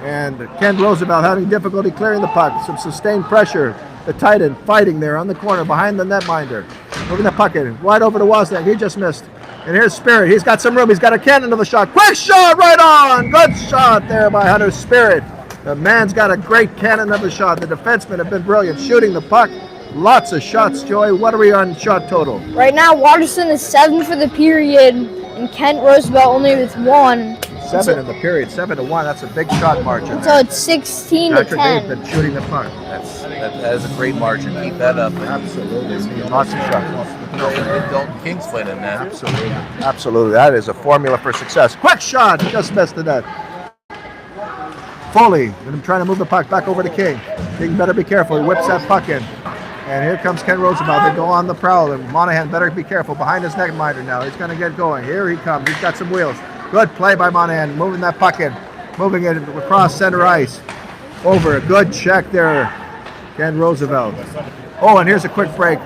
And Ken Roosevelt having difficulty clearing the puck. Some sustained pressure. The Titan fighting there on the corner behind the netminder. Moving the puck in. Wide over to Wozniak. He just missed. And here's Spirit. He's got some room. He's got a cannon of the shot. Quick shot right on. Good shot there by Hunter Spirit. The man's got a great cannon of the shot. The defensemen have been brilliant shooting the puck. Lots of shots, Joy. What are we on shot total? Right now, Watterson is 7 for the period, and Kent Roosevelt only with 1. 7 in the period, 7-1. That's a big shot margin. So it's 16 to 10. They've been shooting the puck. That is a great margin. Keep that up. Absolutely. Lots of shots. Dalton King's playing in that. Absolutely. Absolutely. That is a formula for success. Quick shot. Just missed the net. Foley. I'm trying to move the puck back over to King. King better be careful. He whips that puck in. And here comes Ken Roosevelt. They go on the prowl. And Monahan better be careful. Behind his netminder now. He's going to get going. Here he comes. He's got some wheels. Good play by Monahan. Moving that puck in. Moving it across center ice. Over. Good check there. Ken Roosevelt. Oh, and here's a quick break.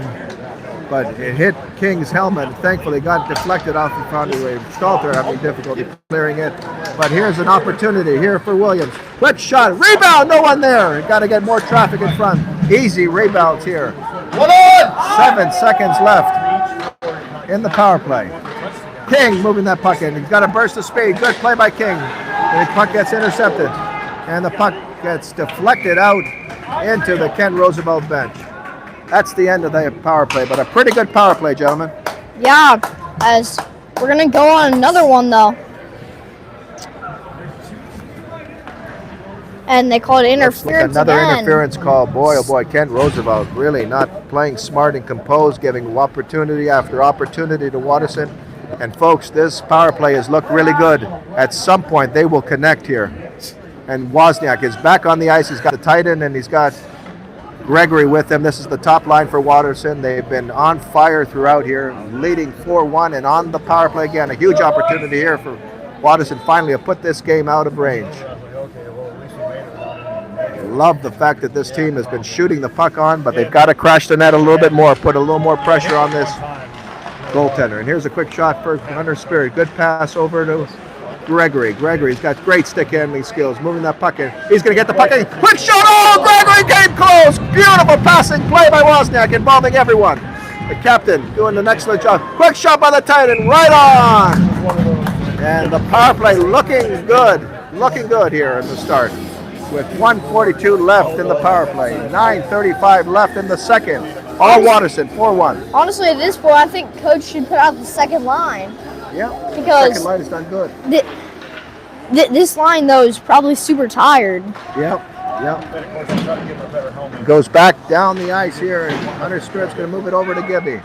But it hit King's helmet. Thankfully, got deflected off the front of the way. Stalter having difficulty clearing it. But here's an opportunity here for Williams. Quick shot. Rebound. No one there. Got to get more traffic in front. Easy rebounds here. 7 seconds left in the power play. King moving that puck in. He's got a burst of speed. Good play by King. The puck gets intercepted. And the puck gets deflected out into the Ken Roosevelt bench. That's the end of the power play, but a pretty good power play, gentlemen. Yeah, as we're going to go on another one, though. And they call it interference Another again. interference call. Boy, oh boy, Kent Roosevelt really not playing smart and composed, giving opportunity after opportunity to Watterson. And folks, this power play has looked really good. At some point, they will connect here. And Wozniak is back on the ice. He's got the tight end and he's got Gregory with him. This is the top line for Watterson. They've been on fire throughout here, leading 4-1 and on the power play again. A huge opportunity here for Watterson finally to put this game out of range. Love the fact that this team has been shooting the puck on, but they've got to crash the net a little bit more, put a little more pressure on this goaltender. And here's a quick shot for Hunter Spirit. Good pass over to Gregory. Gregory's got great stick handling skills, moving that puck in. He's going to get the puck in. Quick shot! Oh, Gregory came close! Beautiful passing play by Wozniak, involving everyone. The captain doing an excellent job. Quick shot by the tight end, right on! And the power play looking good here in the start. With 1:42 left in the power play, 9:35 left in the second. All Watterson, 4-1. Honestly, at this point, I think Coach should put out the second line. Yeah, Because second line has done good. This line, though, is probably super tired. Yep. Goes back down the ice here, and Hunter Spirit's going to move it over to Gibby.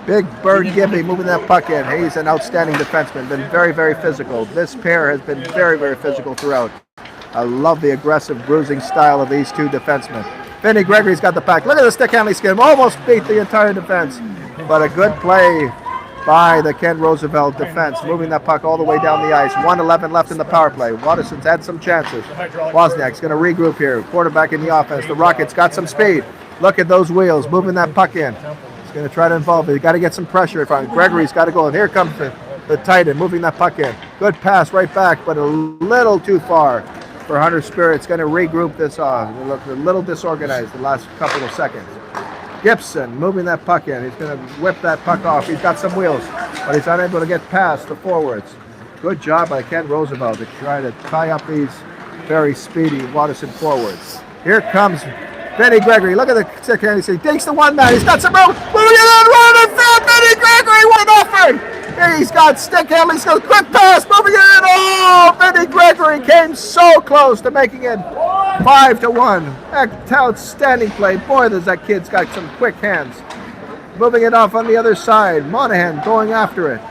Big Bird Gibby moving that puck in. He's an outstanding defenseman, been very, very physical. This pair has been very, very physical throughout. I love the aggressive bruising style of these two defensemen. Vinny Gregory's got the puck. Look at the stick handling skill. Almost beat the entire defense. But a good play by the Kent Roosevelt defense, moving that puck all the way down the ice. 1:11 left in the power play. Watterson's had some chances. Wozniak's going to regroup here. Quarterback in the offense. The Rockets got some speed. Look at those wheels, moving that puck in. He's going to try to involve it. He's got to get some pressure in front. Gregory's got to go. And here comes the tight end, moving that puck in. Good pass right back, but a little too far for Hunter Spirit. It's going to regroup this off. It looked a little disorganized the last couple of seconds. Gibson moving that puck in. He's going to whip that puck off. He's got some wheels, but he's unable to get past the forwards. Good job by Kent Roosevelt to try to tie up these very speedy Watterson forwards. Here comes Vinny Gregory. Look at the stick hand. He takes the one man. He's got some room. Moving it in, running in front. Vinny Gregory, what an effort! He's got stick handling skills. Quick pass, moving it in. Oh, Vinny Gregory came so close to making it 5-1. Outstanding play. Boy, that kid's got some quick hands. Moving it off on the other side. Monahan going after it.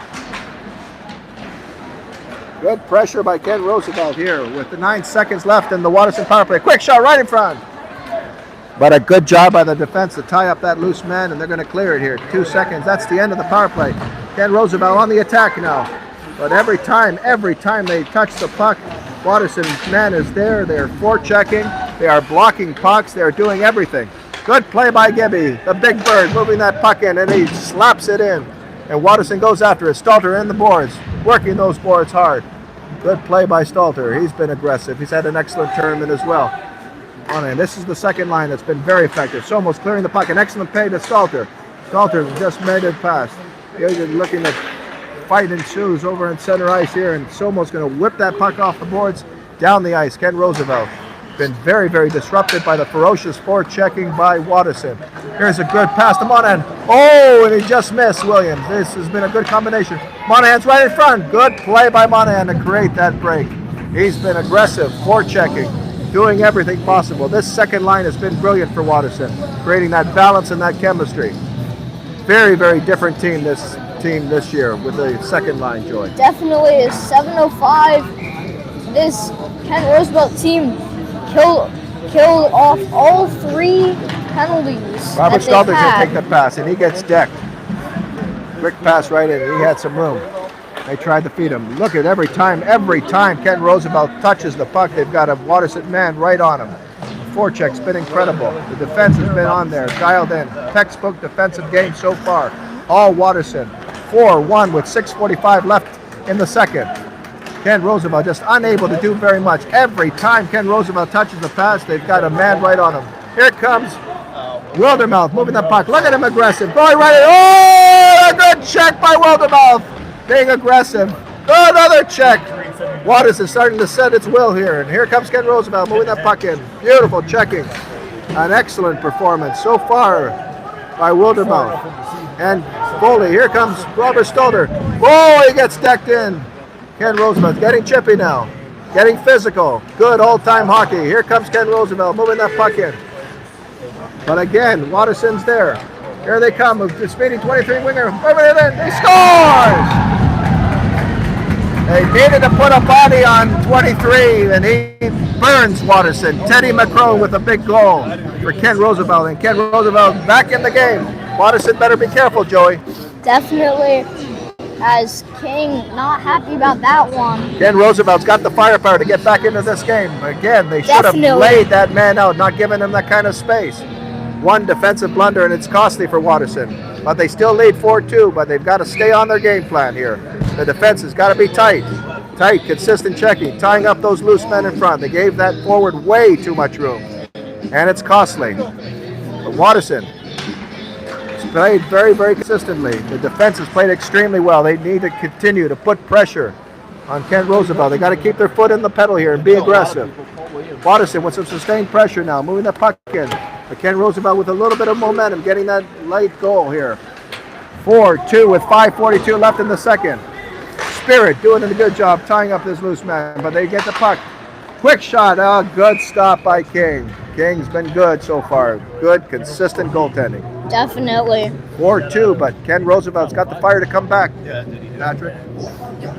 Good pressure by Ken Roosevelt here with the 9 seconds left in the Watterson power play. Quick shot right in front. But a good job by the defense to tie up that loose man, and they're going to clear it here. 2 seconds. That's the end of the power play. Ken Roosevelt on the attack now. But every time they touch the puck, Watterson's man is there. They're forechecking. They are blocking pucks. They're doing everything. Good play by Gibby, the big bird, moving that puck in, and he slaps it in. And Watterson goes after it. Stalter in the boards, working those boards hard. Good play by Stalter. He's been aggressive. He's had an excellent tournament as well. And this is the second line that's been very effective. So almost clearing the puck. An excellent play to Stalter. Stalter just made it past. He's looking at fight ensues over in center ice here, and Somo's going to whip that puck off the boards down the ice. Ken Roosevelt been very, very disrupted by the ferocious forechecking by Watterson. Here's a good pass to Monahan. Oh, and he just missed Williams. This has been a good combination. Monahan's right in front. Good play by Monahan to create that break. He's been aggressive, forechecking, doing everything possible. This second line has been brilliant for Watterson, creating that balance and that chemistry. Very, very different team this year with the second line, Joy. Definitely is 7:05. This Kent Roosevelt team killed off all 3 penalties. Robert Stalter's going to take the pass, and he gets decked. Quick pass right in. He had some room. They tried to feed him. Look at every time Kent Roosevelt touches the puck, they've got a Watterson man right on him. The forecheck's been incredible. The defense has been on there, dialed in. Textbook defensive game so far. All Watterson. 4-1 with 6:45 left in the second. Ken Roosevelt just unable to do very much. Every time Ken Roosevelt touches the pass, they've got a man right on him. Here comes Wildermouth moving the puck. Look at him aggressive. Going right in. Oh, a good check by Wildermouth. Being aggressive. Good other check. Waters is starting to set its will here. And here comes Ken Roosevelt moving that puck in. Beautiful checking. An excellent performance so far by Wildermouth. And Foley, here comes Robert Stolder. Oh, he gets decked in. Ken Roosevelt getting chippy now. Getting physical. Good old-time hockey. Here comes Ken Roosevelt moving that puck in. But again, Watterson's there. Here they come. The speedy 23 winger. He scores! They needed to put a body on 23, and he burns Watterson. Teddy McCrone with a big goal for Ken Roosevelt. And Ken Roosevelt back in the game. Watterson better be careful, Joey. Definitely. As King not happy about that one. Ken Roosevelt's got the firepower to get back into this game. Again, they should have laid that man out, not giving him that kind of space. One defensive blunder, and it's costly for Watterson. But they still lead 4-2, but they've got to stay on their game plan here. The defense has got to be tight. Tight, consistent checking, tying up those loose men in front. They gave that forward way too much room. And it's costly. But Watterson played very, very consistently. The defense has played extremely well. They need to continue to put pressure on Ken Roosevelt. They got to keep their foot in the pedal here and be aggressive. Watterson with some sustained pressure now, moving the puck in. But Ken Roosevelt with a little bit of momentum, getting that late goal here. 4-2 with 5:42 left in the second. Spirit doing a good job tying up this loose man, but they get the puck. Quick shot, good stop by King. King's been good so far. Good, consistent goaltending. Definitely. 4-2, but Ken Roosevelt's got the fire to come back. Patrick?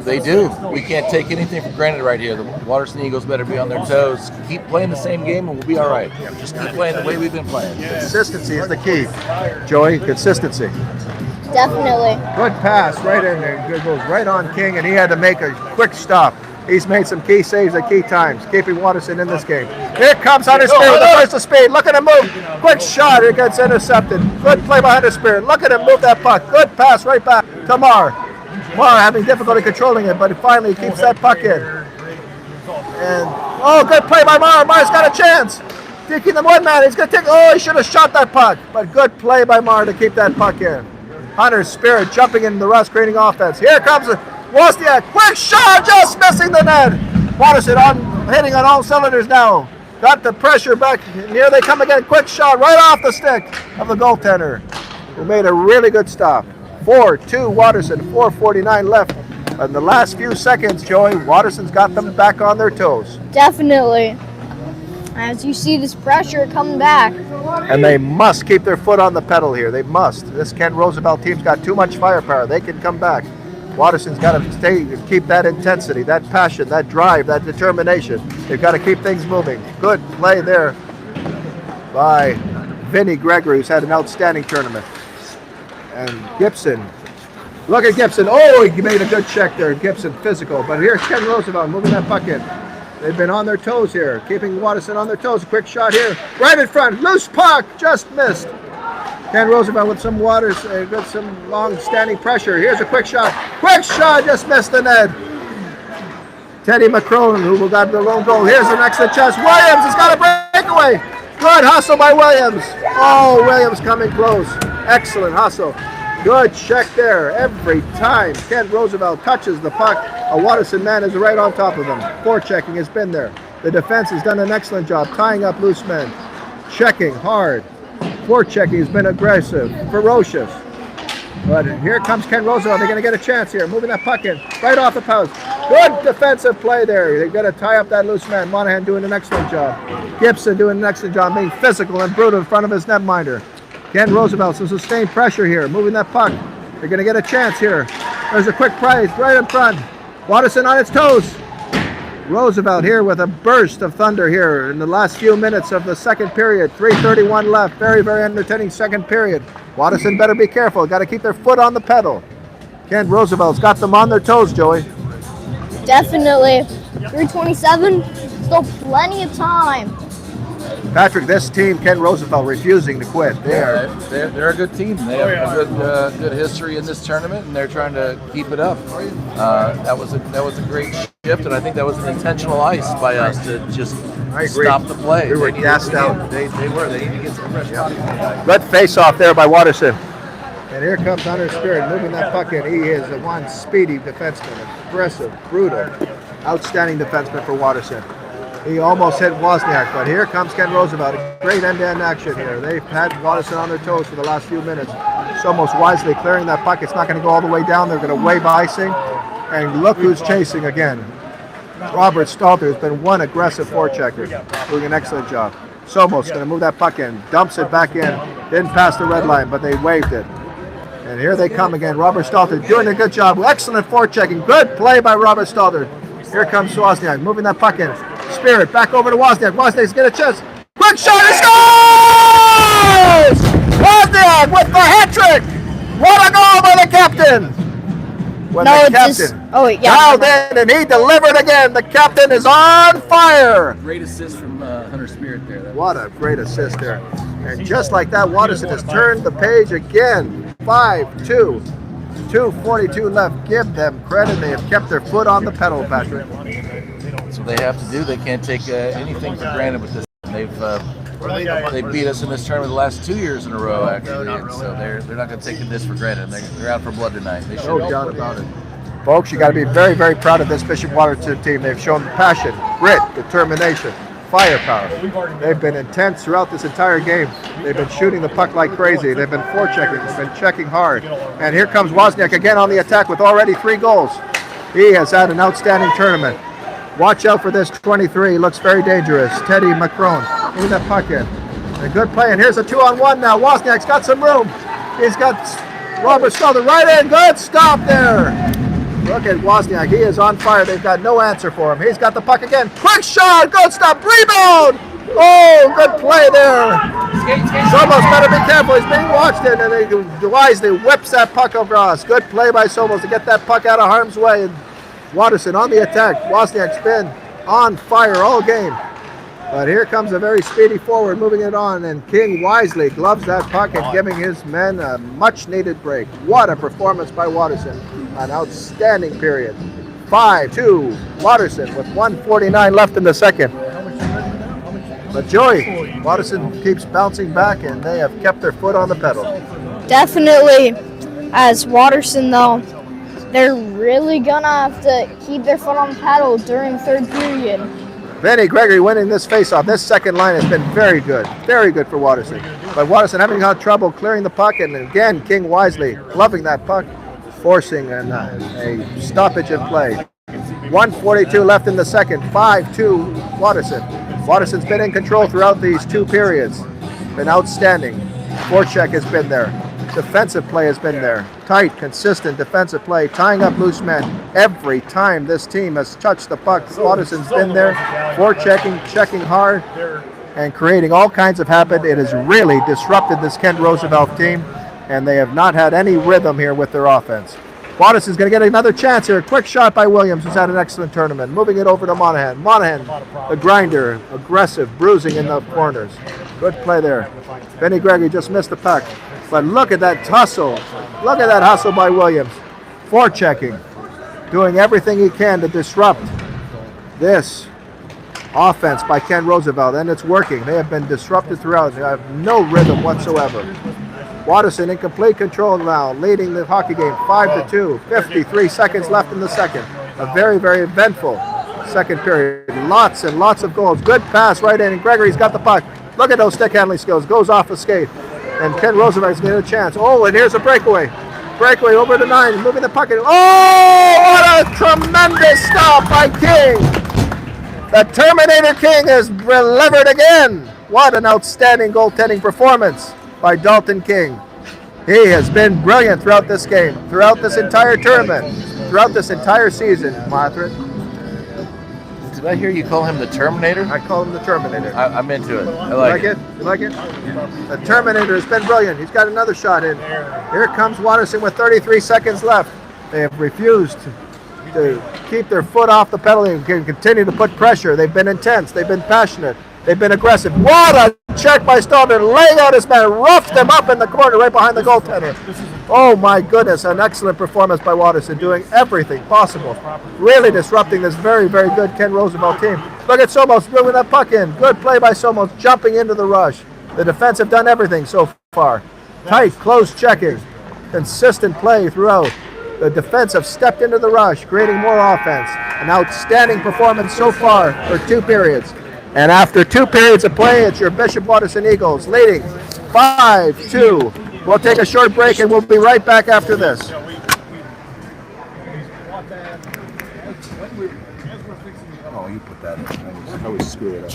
They do. We can't take anything for granted right here. The Watterson Eagles better be on their toes. Keep playing the same game and we'll be all right. Just keep playing the way we've been playing. Consistency is the key. Joey, consistency. Definitely. Good pass right in there. Good goes right on King, and he had to make a quick stop. He's made some key saves at key times, keeping Watterson in this game. Here comes Hunter Spirit with the burst of speed. Look at him move. Quick shot. It gets intercepted. Good play by Hunter Spirit. Look at him move that puck. Good pass right back to Marr. Marr having difficulty controlling it, but finally keeps that puck in. And, good play by Marr. Marr's got a chance. Taking the one man. He's going to take, he should have shot that puck. But good play by Marr to keep that puck in. Hunter Spirit jumping in the rush, creating offense. Here comes Wozniak. Quick shot, just missing the net. Watterson hitting on all cylinders now. Got the pressure back. Here they come again. Quick shot right off the stick of the goaltender, who made a really good stop. 4-2 Watterson, 4:49 left. In the last few seconds, Joey, Watterson's got them back on their toes. Definitely. As you see this pressure coming back. And they must keep their foot on the pedal here. They must. This Ken Roosevelt team's got too much firepower. They can come back. Watterson's got to keep that intensity, that passion, that drive, that determination. They've got to keep things moving. Good play there by Vinny Gregory, who's had an outstanding tournament. And Gibson. Look at Gibson. He made a good check there. Gibson physical. But here's Ken Roosevelt moving that puck in. They've been on their toes here, keeping Watterson on their toes. A quick shot here, right in front. Loose puck, just missed. Ken Roosevelt with some with some long-standing pressure. Here's a quick shot. Quick shot, just missed the net. Teddy McCrone, who got the lone goal. Here's an excellent chance. Williams has got a breakaway. Good hustle by Williams. Williams coming close. Excellent hustle. Good check there. Every time Ken Roosevelt touches the puck, a Watterson man is right on top of him. Forechecking has been there. The defense has done an excellent job tying up loose men. Checking hard. Forechecking has been aggressive, ferocious. But here comes Ken Roosevelt. They're going to get a chance here. Moving that puck in. Right off the post. Good defensive play there. They've got to tie up that loose man. Monahan doing an excellent job. Gibson doing an excellent job, being physical and brutal in front of his netminder. Ken Roosevelt, some sustained pressure here, moving that puck. They're going to get a chance here. There's a quick prize right in front. Watterson on its toes. Roosevelt here with a burst of thunder here in the last few minutes of the second period. 3:31 left. Very, very entertaining second period. Watterson better be careful. Got to keep their foot on the pedal. Ken Roosevelt's got them on their toes, Joey. Definitely. 3:27, still plenty of time. Patrick, this team, Ken Roosevelt, refusing to quit. They're a good team. They have a good history in this tournament, and they're trying to keep it up. That was a great shift, and I think that was an intentional ice by us to just stop the play. We were gassed out. They were. They need to get some fresh bodies. Good face-off there by Watterson. And here comes Hunter Spirit moving that puck in. He is the one speedy defenseman, aggressive, brutal, outstanding defenseman for Watterson. He almost hit Wozniak, but here comes Ken Roosevelt. Great end-to-end action here. They've had Watterson on their toes for the last few minutes. Somos wisely clearing that puck. It's not going to go all the way down. They're going to wave icing. And look who's chasing again. Robert Stalter has been one aggressive forechecker, doing an excellent job. Somos going to move that puck in, dumps it back in. Didn't pass the red line, but they waved it. And here they come again. Robert Stalter doing a good job. Excellent forechecking. Good play by Robert Stalter. Here comes Wozniak, moving that puck in. Spirit back over to Wozniak. Wozniak's got a chance. Quick shot, he scores! Wozniak with the hat trick. What a goal by the captain! When No, the it's captain just. Oh wait, yeah. dialed in and he delivered again. The captain is on fire. Great assist from Hunter Spirit there. What a great assist there. And just like that, Watterson has turned the page again. 5-2. 2:42 left. Give them credit. They have kept their foot on the pedal, Patrick. That's what they have to do. They can't take anything for granted with this. They beat us in this tournament the last 2 years in a row, actually, and so they're not going to take this for granted. They're out for blood tonight. They No doubt about it. Folks, you got to be very, very proud of this Bishop Watterson team. They've shown passion, grit, determination, firepower. They've been intense throughout this entire game. They've been shooting the puck like crazy. They've been forechecking. They've been checking hard. And here comes Wozniak again on the attack with already 3 goals. He has had an outstanding tournament. Watch out for this 23. Looks very dangerous. Teddy McCrone. Moving that puck in. A good play. And here's a 2-on-1 now. Wozniak's got some room. He's got Robert Stalter right in. Good stop there. Look at Wozniak. He is on fire. They've got no answer for him. He's got the puck again. Quick shot. Good stop. Rebound. Oh, good play there. Somos better be careful. He's being watched in, and he wisely whips that puck across. Good play by Somos to get that puck out of harm's way. And Watterson on the attack. Wozniak's been on fire all game. But here comes a very speedy forward, moving it on, and King wisely gloves that puck and giving his men a much-needed break. What a performance by Watterson. An outstanding period. 5-2, Watterson with 1:49 left in the second. But Joey, Watterson keeps bouncing back, and they have kept their foot on the pedal. Definitely, as Watterson though, they're really gonna have to keep their foot on the pedal during third period. Vinny Gregory winning this faceoff. This second line has been very good for Watterson. But Watterson having had trouble clearing the puck, and again, King wisely gloving that puck, forcing a stoppage in play. 1:42 left in the second. 5-2 Watterson. Watterson's been in control throughout these 2 periods. Been outstanding. Forecheck has been there. Defensive play has been there. Tight, consistent defensive play, tying up loose men. Every time this team has touched the puck, Watterson's been there, forechecking, checking hard, and creating all kinds of havoc. It has really disrupted this Kent Roosevelt team, and they have not had any rhythm here with their offense. Watterson's going to get another chance here. Quick shot by Williams, who's had an excellent tournament. Moving it over to Monahan. Monahan, the grinder, aggressive, bruising in the corners. Good play there. Vinny Gregory just missed the puck. But look at that hustle. Look at that hustle by Williams. Forechecking. Doing everything he can to disrupt this offense by Ken Roosevelt. And it's working. They have been disrupted throughout. They have no rhythm whatsoever. Watterson in complete control now, leading the hockey game 5-2. 53 seconds left in the second. A very, very eventful second period. Lots and lots of goals. Good pass right in, and Gregory's got the puck. Look at those stick handling skills. Goes off a skate. And Ken Roosevelt's getting a chance. Oh, and here's a breakaway. Breakaway over to 9, moving the puck in. Oh, what a tremendous stop by King. The Terminator King has delivered again. What an outstanding goaltending performance by Dalton King. He has been brilliant throughout this game, throughout this entire tournament, throughout this entire season, Martha. Did I hear you call him the Terminator? I call him the Terminator. I'm into it. I You like it? You like it? The Terminator has been brilliant. He's got another shot in. Here comes Watterson with 33 seconds left. They have refused to keep their foot off the pedal and can continue to put pressure. They've been intense. They've been passionate. They've been aggressive. What a check by Stalter, laying out his man, roughed him up in the corner right behind the goaltender. Oh my goodness, an excellent performance by Watterson, doing everything possible. Really disrupting this very, very good Ken Roosevelt team. Look at Somos moving that puck in. Good play by Somos, jumping into the rush. The defense have done everything so far. Tight, close checking. Consistent play throughout. The defense have stepped into the rush, creating more offense. An outstanding performance so far for 2 periods. And after 2 periods of play, it's your Bishop Watterson Eagles leading 5-2. We'll take a short break and we'll be right back after this. Oh, you put that in. I always screw it up.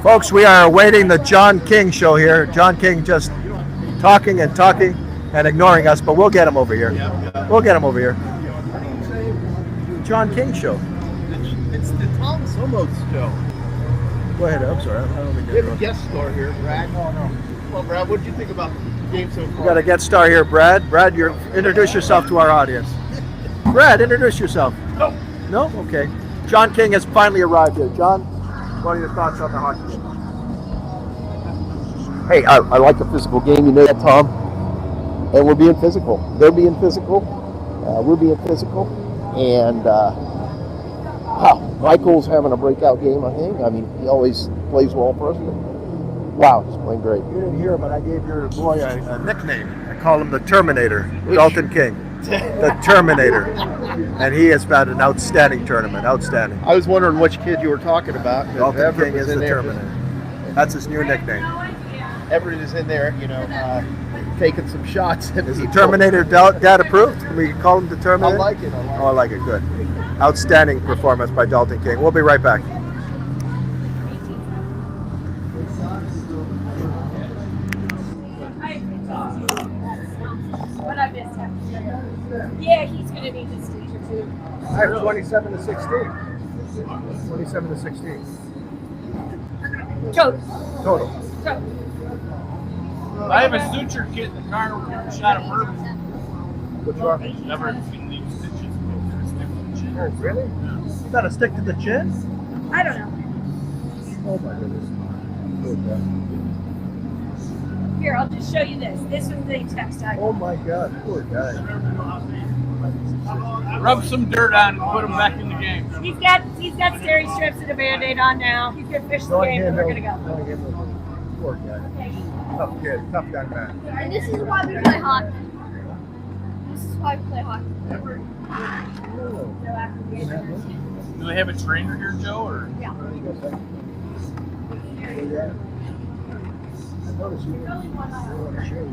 Folks, we are awaiting the John King show here. John King just talking and talking and ignoring us, but we'll get him over here. We'll get him over here. John King show. It's the Tom Somos show. Go ahead. I'm sorry. I don't mean We have a guest star here, Brad. Oh, no. Well, Brad, what did you think about the game so far? We got a guest star here, Brad. Brad, introduce yourself to our audience. Brad, introduce yourself. No. No? Okay. John King has finally arrived here. John, what are your thoughts on the hockey game? Hey, I like a physical game, you know that, Tom. And we're being physical. They're being physical. We're being physical. And Michael's having a breakout game, I think. I mean, he always plays well for us. Wow, he's playing great. You didn't hear, but I gave your boy a nickname. I call him the Terminator, Dalton King. The Terminator. And he has had an outstanding tournament. Outstanding. I was wondering which kid you were talking about. Dalton Everett King is was in the there. Terminator. That's his new nickname. Everett is in there, taking some shots at Is the people. Terminator dad approved? Can we call him the I Terminator? like it. Oh, I like it. Good. Outstanding performance by Dalton King. We'll be right back. But I missed him. Yeah, he's going to be this teacher too. I have 27 to 16. 27 to 16. Total. Total. I have a suture kit in the car shot of bourbon. Which one? Never seen these stitches. Oh, really? You got to stick to the chin? I don't know. Oh, my goodness. Good guy. Here, I'll just show you this. This was the text I Oh, my God. Poor guy. Rub some dirt on and put him back in the game. He's got steri strips and a Band-Aid on now. He's going to fish the game and we're going to go. Poor guy. Tough kid. Tough young man. And this is why we play hockey. This is why we play hockey. Do they have a trainer here, Joe? Or Yeah. I noticed you. I want to show you.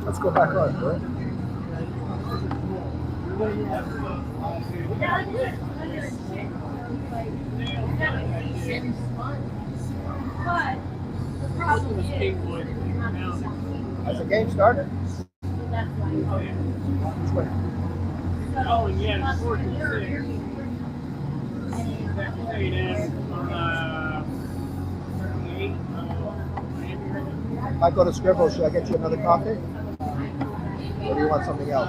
Let's go back on, bro. But the problem is, Has the game started? that's why. oh yeah, it's 4-6. If I go to Scribble, should I get you another coffee? Or do you want something else?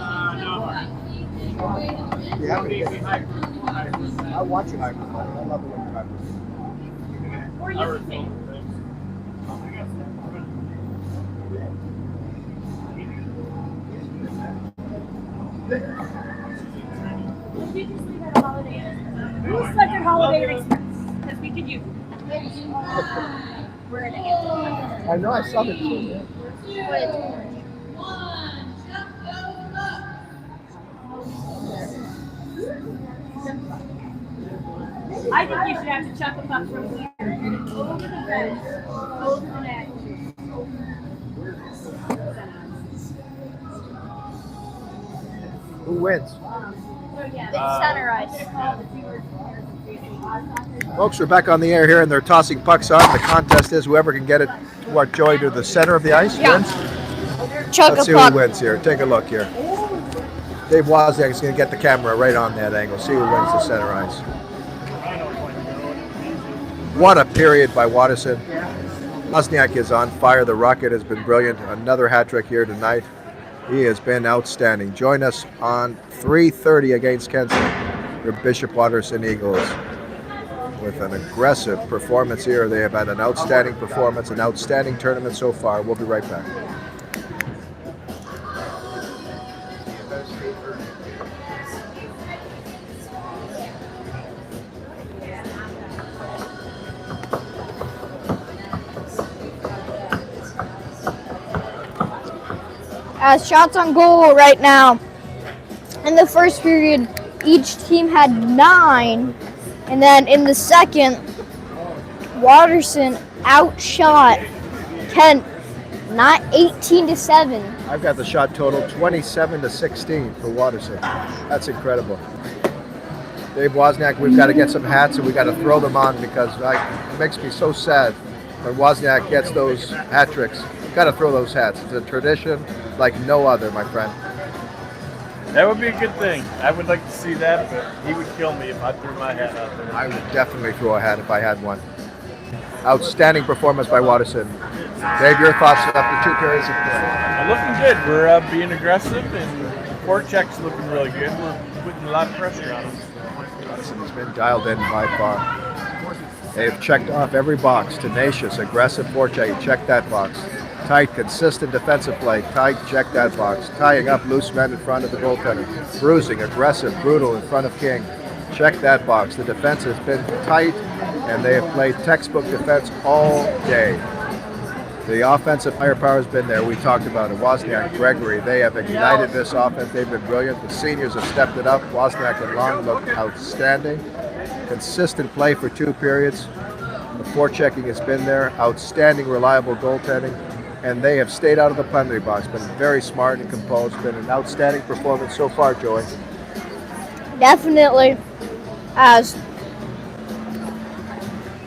You have any? I want you hyper. I love it when you're hyper. Or you can take we just leave at a Holiday Inn. We'll select your Holiday Inn Express because we could use it. We're gonna get I know I saw it too. I think you should have to chuck them up from here. Over the bench, over the net. Who wins? Center ice. Folks, we're back on the air here, and they're tossing pucks on. The contest is whoever can get it, Joey, to the center of the ice wins. Chuck Let's a see puck. who wins here. Take a look here. Dave Wozniak is going to get the camera right on that angle. See who wins the center ice. What a period by Watterson. Wozniak is on fire. The Rocket has been brilliant. Another hat trick here tonight. He has been outstanding. Join us on 3:30 against Kensington. Your Bishop Watterson Eagles with an aggressive performance here. They have had an outstanding performance, an outstanding tournament so far. We'll be right back. As shots on goal right now. In the first period, each team had 9, and then in the second, Watterson outshot Kent, not 18-7. I've got the shot total 27-16 for Watterson. That's incredible. Dave Wozniak, we've got to get some hats and we've got to throw them on because it makes me so sad when Wozniak gets those hat tricks. Got to throw those hats. It's a tradition like no other, my friend. That would be a good thing. I would like to see that, but he would kill me if I threw my hat out there. I would definitely throw a hat if I had one. Outstanding performance by Watterson. Dave, your thoughts after 2 periods of play? Looking good. We're being aggressive, and forecheck's looking really good. We're putting a lot of pressure on them. Watterson has been dialed in by far. They've checked off every box. Tenacious, aggressive forecheck. Check that box. Tight, consistent defensive play. Tight, check that box. Tying up loose men in front of the goaltender. Bruising, aggressive, brutal in front of King. Check that box. The defense has been tight, and they have played textbook defense all day. The offensive firepower has been there. We talked about it. Wozniak, Gregory, they have ignited this offense. They've been brilliant. The seniors have stepped it up. Wozniak and Long look outstanding. Consistent play for 2 periods. The forechecking has been there. Outstanding, reliable goaltending. And they have stayed out of the penalty box. Been very smart and composed. Been an outstanding performance so far, Joey. Definitely. As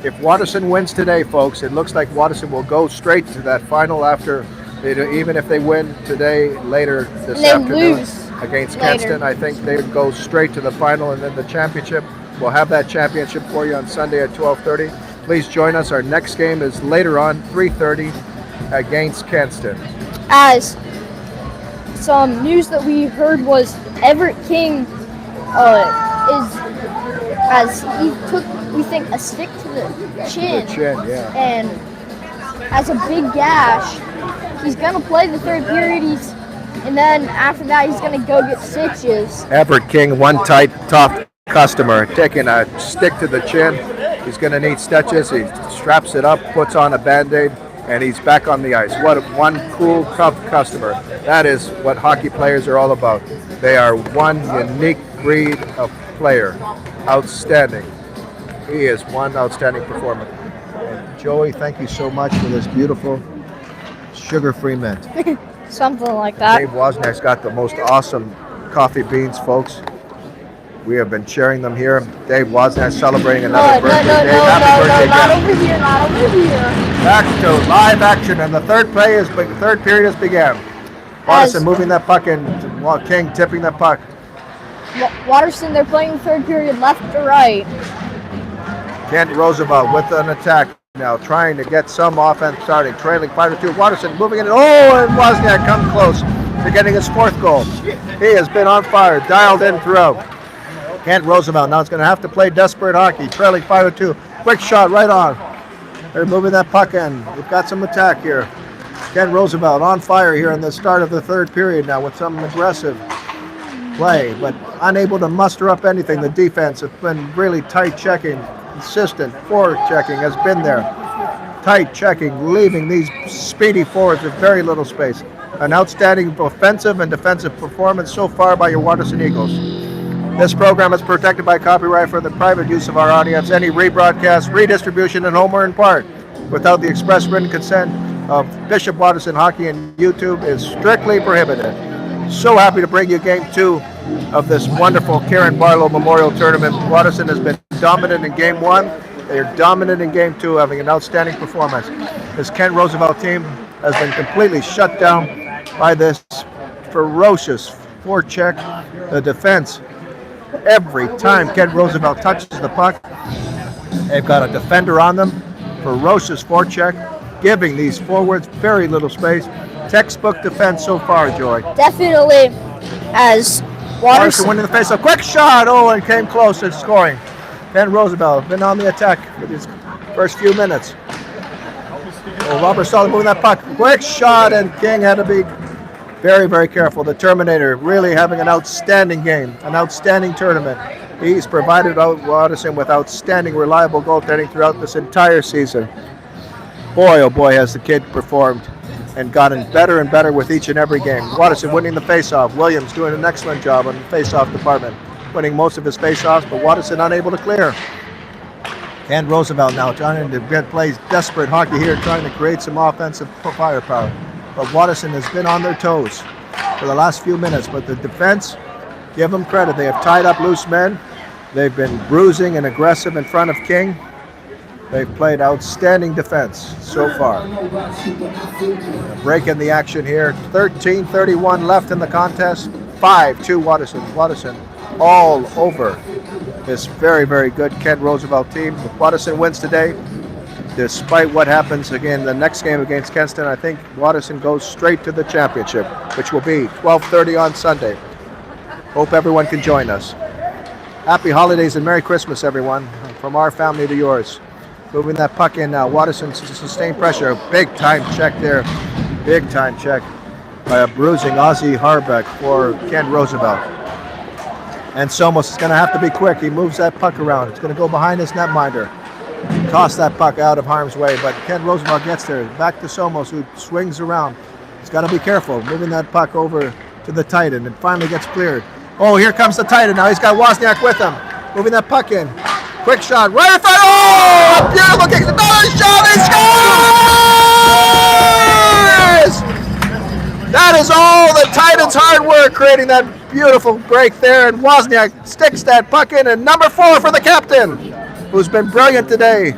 if Watterson wins today, folks, it looks like Watterson will go straight to that final after, even if they win today, later this afternoon against Kenston. I think they would go straight to the final and then the championship. We'll have that championship for you on Sunday at 12:30. Please join us. Our next game is later on, 3:30 against Kenston. As some news that we heard was Everett King as he took, we think, a stick to the chin. Yeah. And as a big gash, he's going to play the 3rd period. And then after that, he's going to go get stitches. Everett King, one tight, tough customer, taking a stick to the chin. He's going to need stitches. He straps it up, puts on a Band-Aid, and he's back on the ice. What one cool, tough customer. That is what hockey players are all about. They are one unique breed of player. Outstanding. He is one outstanding performer. And Joey, thank you so much for this beautiful sugar-free mint. Something like that. Dave Wozniak's got the most awesome coffee beans, folks. We have been sharing them here. Dave Wozniak celebrating another birthday. Dave, happy birthday not again. over here, not over here. Back to live action, and the third period has begun. Watterson moving that puck in, while King tipping that puck. Watterson, they're playing the 3rd period left to right. Kent Roosevelt with an attack now, trying to get some offense starting, trailing 5-2. Watterson moving in, and Wozniak come close to getting his 4th goal. He has been on fire, dialed in throughout. Kent Roosevelt now is going to have to play desperate hockey, trailing 5-2. Quick shot right on. They're moving that puck in. We've got some attack here. Kent Roosevelt on fire here in the start of the 3rd period now with some aggressive play, but unable to muster up anything. The defense has been really tight checking, consistent. Forward checking has been there. Tight checking, leaving these speedy forwards with very little space. An outstanding offensive and defensive performance so far by your Watterson Eagles. This program is protected by copyright for the private use of our audience. Any rebroadcast, redistribution, and home or in part without the express written consent of Bishop Watterson Hockey and YouTube is strictly prohibited. So happy to bring you Game 2 of this wonderful Karen Barlow Memorial Tournament. Watterson has been dominant in Game 1. They are dominant in Game 2, having an outstanding performance. This Kent Roosevelt team has been completely shut down by this ferocious forecheck. The defense, every time Kent Roosevelt touches the puck, they've got a defender on them. Ferocious forecheck, giving these forwards very little space. Textbook defense so far, Joy. Definitely, as Watterson winning the faceoff. Quick shot! And came close to scoring. Kent Roosevelt been on the attack for these first few minutes. Robert Stahl moving that puck. Quick shot, and King had to be very, very careful. The Terminator really having an outstanding game, an outstanding tournament. He's provided Watterson with outstanding, reliable goaltending throughout this entire season. Boy, oh boy, has the kid performed and gotten better and better with each and every game. Watterson winning the faceoff. Williams doing an excellent job on the faceoff department, winning most of his faceoffs, but Watterson unable to clear. Ken Roosevelt now trying to play desperate hockey here, trying to create some offensive firepower. But Watterson has been on their toes for the last few minutes. But the defense, give them credit. They have tied up loose men. They've been bruising and aggressive in front of King. They've played outstanding defense so far. A break in the action here. 13:31 left in the contest. 5-2 Watterson. Watterson all over this very, very good Kent Roosevelt team. If Watterson wins today, despite what happens again the next game against Kenston, I think Watterson goes straight to the championship, which will be 12:30 on Sunday. Hope everyone can join us. Happy holidays and Merry Christmas, everyone, from our family to yours. Moving that puck in now. Watterson sustained pressure. Big time check there. Big time check by a bruising Ozzy Harbeck for Kent Roosevelt. And Somos is going to have to be quick. He moves that puck around. It's going to go behind his netminder. Toss that puck out of harm's way, but Kent Roosevelt gets there. Back to Somos, who swings around. He's got to be careful, moving that puck over to the Titan, and finally gets cleared. Oh, here comes the Titan now. He's got Wozniak with him. Moving that puck in. Quick shot, right in front. Oh, beautiful kick. Another shot. He scores! That is all the Titans' hard work, creating that beautiful break there. And Wozniak sticks that puck in. And number 4 for the captain, who's been brilliant today.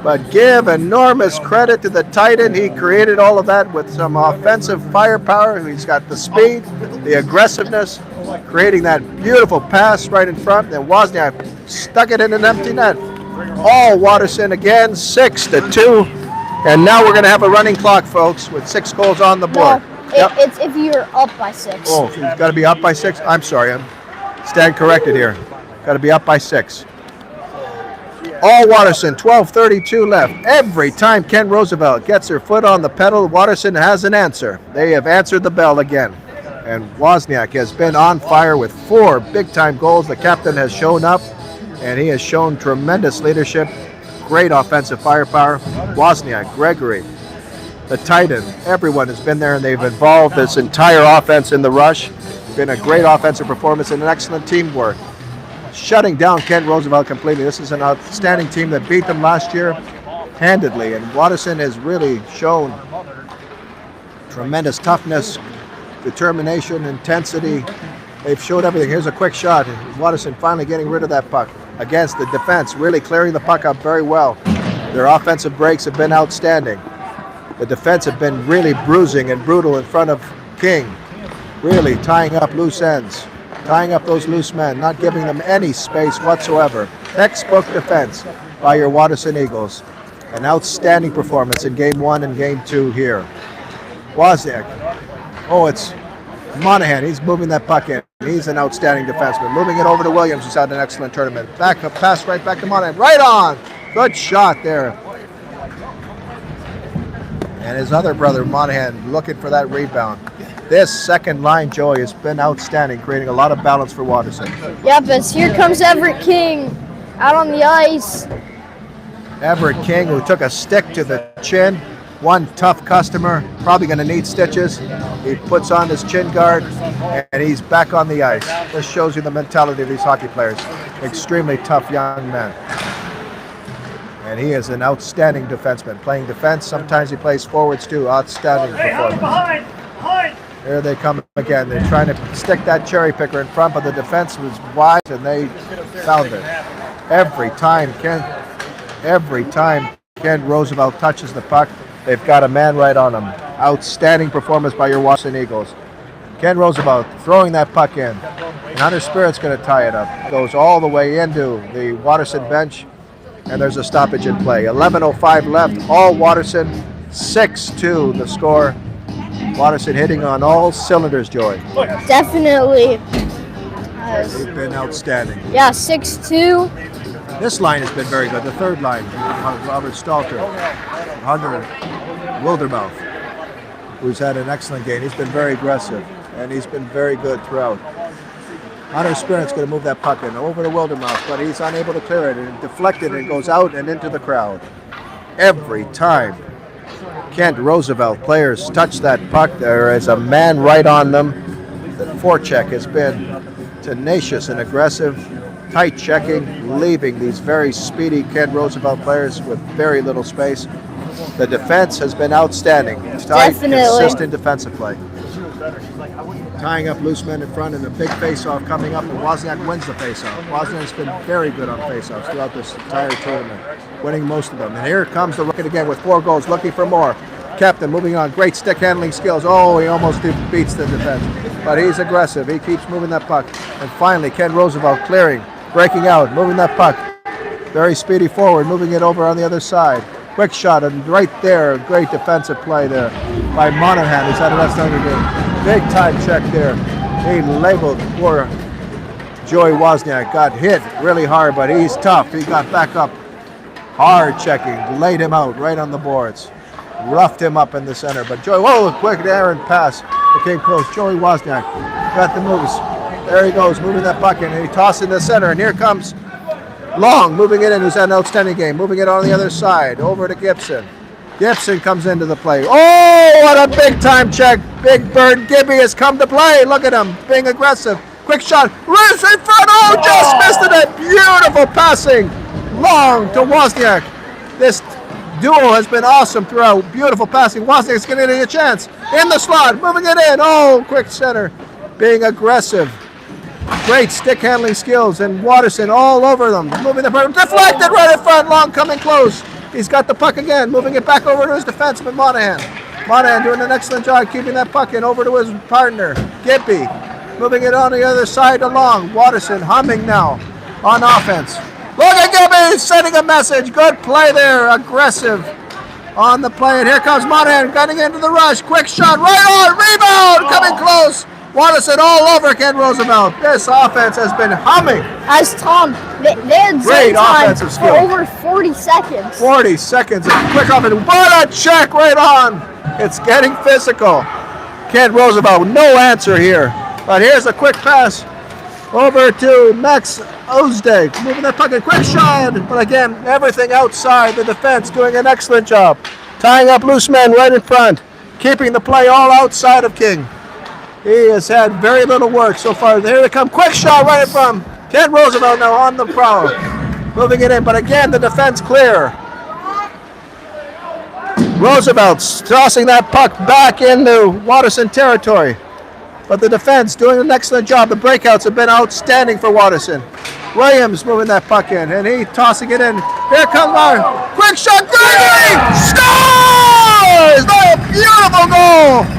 But give enormous credit to the Titan. He created all of that with some offensive firepower. He's got the speed, the aggressiveness, creating that beautiful pass right in front. And Wozniak stuck it in an empty net. All Watterson again, 6-2. And now we're going to have a running clock, folks, with 6 goals on the board. No, it's if you're up by 6. Oh, you've got to be up by 6? I'm sorry, I'm stand corrected here. Got to be up by 6. All Watterson, 12:32 left. Every time Ken Roosevelt gets her foot on the pedal, Watterson has an answer. They have answered the bell again. And Wozniak has been on fire with 4 big-time goals. The captain has shown up, and he has shown tremendous leadership. Great offensive firepower. Wozniak, Gregory, the Titan, everyone has been there, and they've involved this entire offense in the rush. Been a great offensive performance and an excellent teamwork. Shutting down Kent Roosevelt completely. This is an outstanding team that beat them last year handedly, and Watterson has really shown tremendous toughness, determination, intensity. They've showed everything. Here's a quick shot. Watterson finally getting rid of that puck against the defense, really clearing the puck up very well. Their offensive breaks have been outstanding. The defense have been really bruising and brutal in front of King, really tying up loose ends, tying up those loose men, not giving them any space whatsoever. Textbook defense by your Watterson Eagles. An outstanding performance in Game 1 and Game 2 here. Wozniak. Oh, it's Monahan. He's moving that puck in. He's an outstanding defenseman. Moving it over to Williams, who's had an excellent tournament. Back up, pass right back to Monahan. Right on! Good shot there. And his other brother, Monahan, looking for that rebound. This second line, Joey, has been outstanding, creating a lot of balance for Watterson. Yep, as here comes Everett King out on the ice. Everett King, who took a stick to the chin. One tough customer, probably going to need stitches. He puts on his chin guard, and he's back on the ice. This shows you the mentality of these hockey players. Extremely tough young men. And he is an outstanding defenseman. Playing defense, sometimes he plays forwards too. Outstanding performance. Here they come again. They're trying to stick that cherry picker in front, but the defense was wide, and they found it. Every time Ken Roosevelt touches the puck, they've got a man right on him. Outstanding performance by your Watterson Eagles. Ken Roosevelt throwing that puck in. And Hunter Spirit's going to tie it up. Goes all the way into the Watterson bench, and there's a stoppage in play. 11:05 left. All Watterson, 6-2 the score. Watterson hitting on all cylinders, Joy. Definitely. They've been outstanding. Yeah, 6-2. This line has been very good. The third line, Robert Stalter, Hunter Wildermouth, who's had an excellent game. He's been very aggressive, and he's been very good throughout. Hunter Spirit's going to move that puck in over to Wildermouth, but he's unable to clear it, and deflected, and it goes out and into the crowd. Every time Kent Roosevelt players touch that puck, there is a man right on them. The forecheck has been tenacious and aggressive. tight checking, leaving these very speedy Kent Roosevelt players with very little space. The defense has been outstanding. Tight, consistent defensive play. Tying up loose men in front and a big face-off coming up, and Wozniak wins the face-off. Wozniak's been very good on face-offs throughout this entire tournament, winning most of them. And here comes the rookie again with 4 goals, looking for more. Captain moving on, great stick handling skills. Oh, he almost beats the defense, but he's aggressive. He keeps moving that puck. And finally, Ken Roosevelt clearing, breaking out, moving that puck. Very speedy forward, moving it over on the other side. Quick shot, and right there, great defensive play there by Monahan, who's had an outstanding game. Big time check there. He labeled poor Joey Wozniak. Got hit really hard, but he's tough. He got back up. Hard checking. Laid him out right on the boards. Roughed him up in the center. But Joey, whoa, quick errant pass. It came close. Joey Wozniak got the moves. There he goes, moving that puck in. And he tosses in the center. And here comes Long, moving it in, who's had an outstanding game. Moving it on the other side. Over to Gibson. Gibson comes into the play. Oh, what a big time check. Big Bird Gibby has come to play. Look at him being aggressive. Quick shot. Roos in front. Oh, just missed it. Beautiful passing. Long to Wozniak. This duo has been awesome throughout. Beautiful passing. Wozniak's getting a chance. In the slot. Moving it in. Oh, quick center. Being aggressive. Great stick handling skills. And Watterson all over them. Moving the puck. Deflected right in front. Long coming close. He's got the puck again, moving it back over to his defenseman, Monahan. Monahan doing an excellent job keeping that puck in over to his partner, Gippy. Moving it on the other side along. Watterson humming now on offense. Look at Gippy sending a message. Good play there, aggressive on the play. And here comes Monahan getting into the rush. Quick shot, right on, rebound, coming close. Watterson all over Ken Roosevelt. This offense has been humming. As Tom, they had great time offensive for skill. over 40 seconds. 40 seconds of quick offense. What a check right on. It's getting physical. Ken Roosevelt, no answer here. But here's a quick pass over to Max Ozdag. Moving that puck in, quick shot. But again, everything outside the defense doing an excellent job. Tying up loose men right in front. Keeping the play all outside of King. He has had very little work so far. Here they come. Quick shot right in front. Ken Roosevelt now on the prowl. Moving it in, but again, the defense clear. Roosevelt's tossing that puck back into Watterson territory. But the defense doing an excellent job. The breakouts have been outstanding for Watterson. Williams moving that puck in, and he tossing it in. Here comes our quick shot. Gregory scores! What a beautiful goal!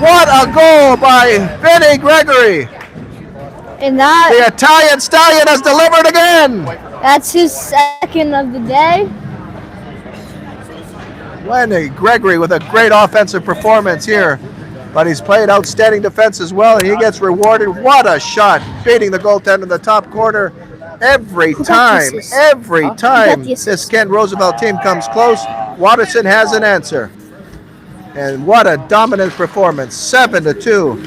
What a goal by Vinny Gregory. And that The Italian Stallion has delivered again. that's his second of the day. Vinny Gregory with a great offensive performance here. But he's played outstanding defense as well, and he gets rewarded. What a shot, beating the goaltender in the top corner. Every time this Ken Roosevelt team comes close, Watterson has an answer. And what a dominant performance, 7-2.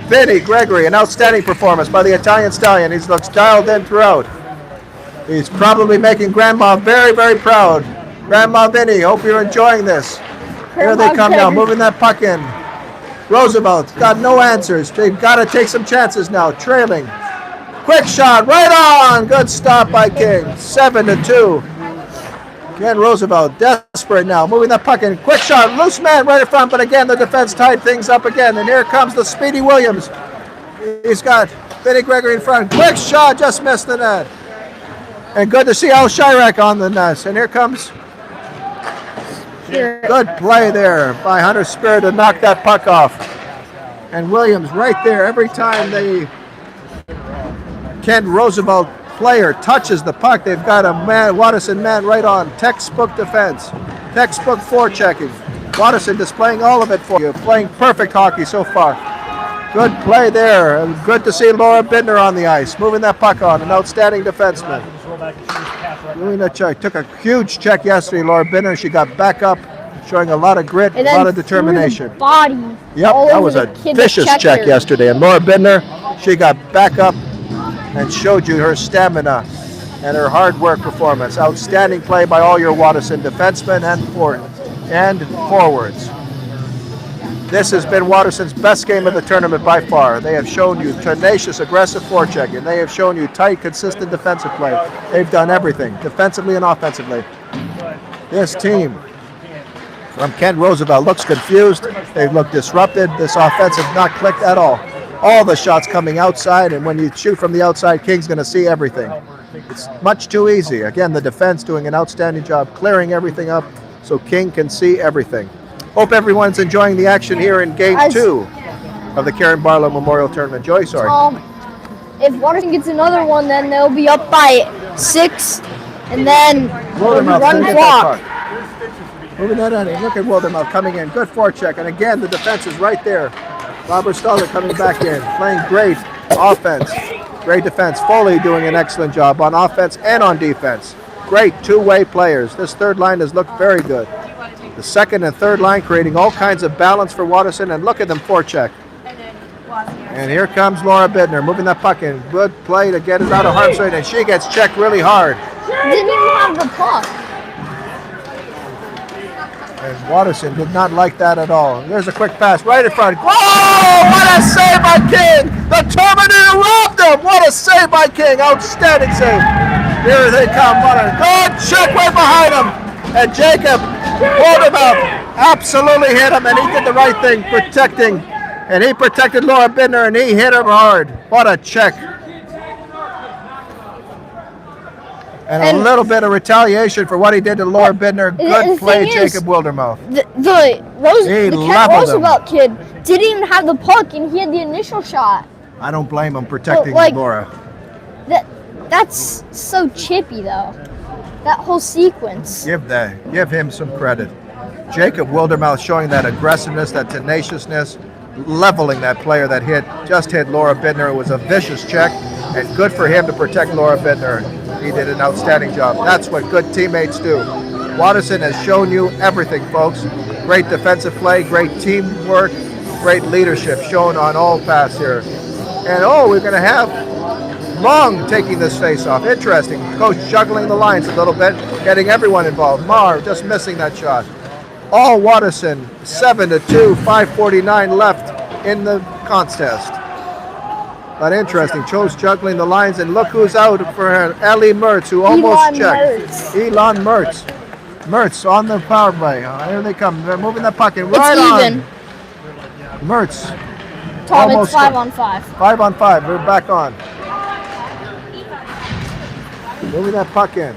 Vinny Gregory, an outstanding performance by the Italian Stallion. He looks dialed in throughout. He's probably making Grandma very, very proud. Grandma Vinny, hope you're enjoying this. Here they come now, moving that puck in. Roosevelt's got no answers. They've got to take some chances now, trailing. Quick shot, right on. Good stop by King, 7-2. Ken Roosevelt, desperate now, moving the puck in. Quick shot, loose man right in front, but again, the defense tied things up again. And here comes the speedy Williams. He's got Vinny Gregory in front. Quick shot, just missed the net. And good to see Al Chirac on the net. And here comes good play there by Hunter Spear to knock that puck off. And Williams right there every time the Ken Roosevelt player touches the puck, they've got a man, Watterson man right on. Textbook defense, textbook forechecking. Watterson displaying all of it for you, playing perfect hockey so far. Good play there, and good to see Laura Bittner on the ice, moving that puck on, an outstanding defenseman. Doing a check, took a huge check yesterday, Laura Bittner. She got back up, showing a lot of grit, a lot of determination. Body. Yep, that was a vicious check yesterday. And Laura Bittner, she got back up and showed you her stamina and her hard work performance. Outstanding play by all your Watterson defensemen and forwards. This has been Watterson's best game of the tournament by far. They have shown you tenacious, aggressive forechecking. They have shown you tight, consistent defensive play. They've done everything, defensively and offensively. This team from Kent Roosevelt looks confused. They look disrupted. This offense has not clicked at all. All the shots coming outside, and when you shoot from the outside, King's going to see everything. It's much too easy. Again, the defense doing an outstanding job clearing everything up so King can see everything. Hope everyone's enjoying the action here in Game 2 of the Karen Barlow Memorial Tournament. Joy, sorry. If Watterson gets another one, then they'll be up by 6, and then they'll be run clock. Moving that on. Look at Wildermouth coming in. Good forecheck. And again, the defense is right there. Robert Stoller coming back in. Playing great offense. Great defense. Foley doing an excellent job on offense and on defense. Great two-way players. This third line has looked very good. The second and third line creating all kinds of balance for Watterson. And look at them forecheck. And here comes Laura Bidner moving that puck in. Good play to get it out of harm's way. And she gets checked really hard. Didn't even have the puck. And Watterson did not like that at all. There's a quick pass right in front. Oh, what a save by King! The Terminator robbed him! What a save by King! Outstanding save. Here they come. What a good check right behind him. And Jacob Wildermouth absolutely hit him, and he did the right thing, protecting. And he protected Laura Bidner, and he hit him hard. What a check. And a little bit of retaliation for what he did to Laura Bidner. Good play, Jacob Wildermouth. The Kent Roosevelt kid didn't even have the puck, and he had the initial shot. I don't blame him protecting Laura. That's so chippy, though. That whole sequence. Give him some credit. Jacob Wildermouth showing that aggressiveness, that tenaciousness, leveling that player that just hit Laura Bidner. It was a vicious check, and good for him to protect Laura Bidner. He did an outstanding job. That's what good teammates do. Watterson has shown you everything, folks. Great defensive play, great teamwork, great leadership shown on all paths here. And we're going to have Long taking this face-off. Interesting. Coach juggling the lines a little bit, getting everyone involved. Marr just missing that shot. All Watterson, 7-2, 5:49 left in the contest. But interesting, Cho's juggling the lines, and look who's out for Ellie Mertz, who almost checked. Elon Mertz. Mertz on the power play. Here they come. They're moving the puck in right on. Mertz. Tom, it's 5-on-5. 5-on-5. We're back on. Moving that puck in.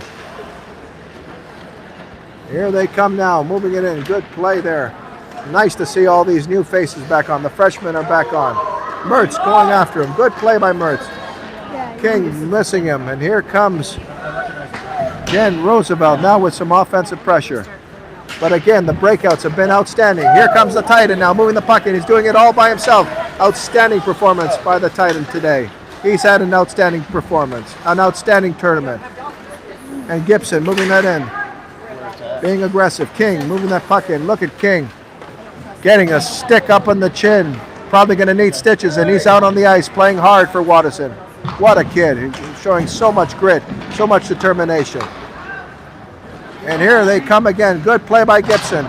Here they come now, moving it in. Good play there. Nice to see all these new faces back on. The freshmen are back on. Mertz going after him. Good play by Mertz. King missing him. And here comes Jen Roosevelt now with some offensive pressure. But again, the breakouts have been outstanding. Here comes the Titan now moving the puck in. He's doing it all by himself. Outstanding performance by the Titan today. He's had an outstanding performance, an outstanding tournament. And Gibson moving that in. Being aggressive. King moving that puck in. Look at King. Getting a stick up on the chin. Probably going to need stitches, and he's out on the ice playing hard for Watterson. What a kid. He's showing so much grit, so much determination. And here they come again. Good play by Gibson.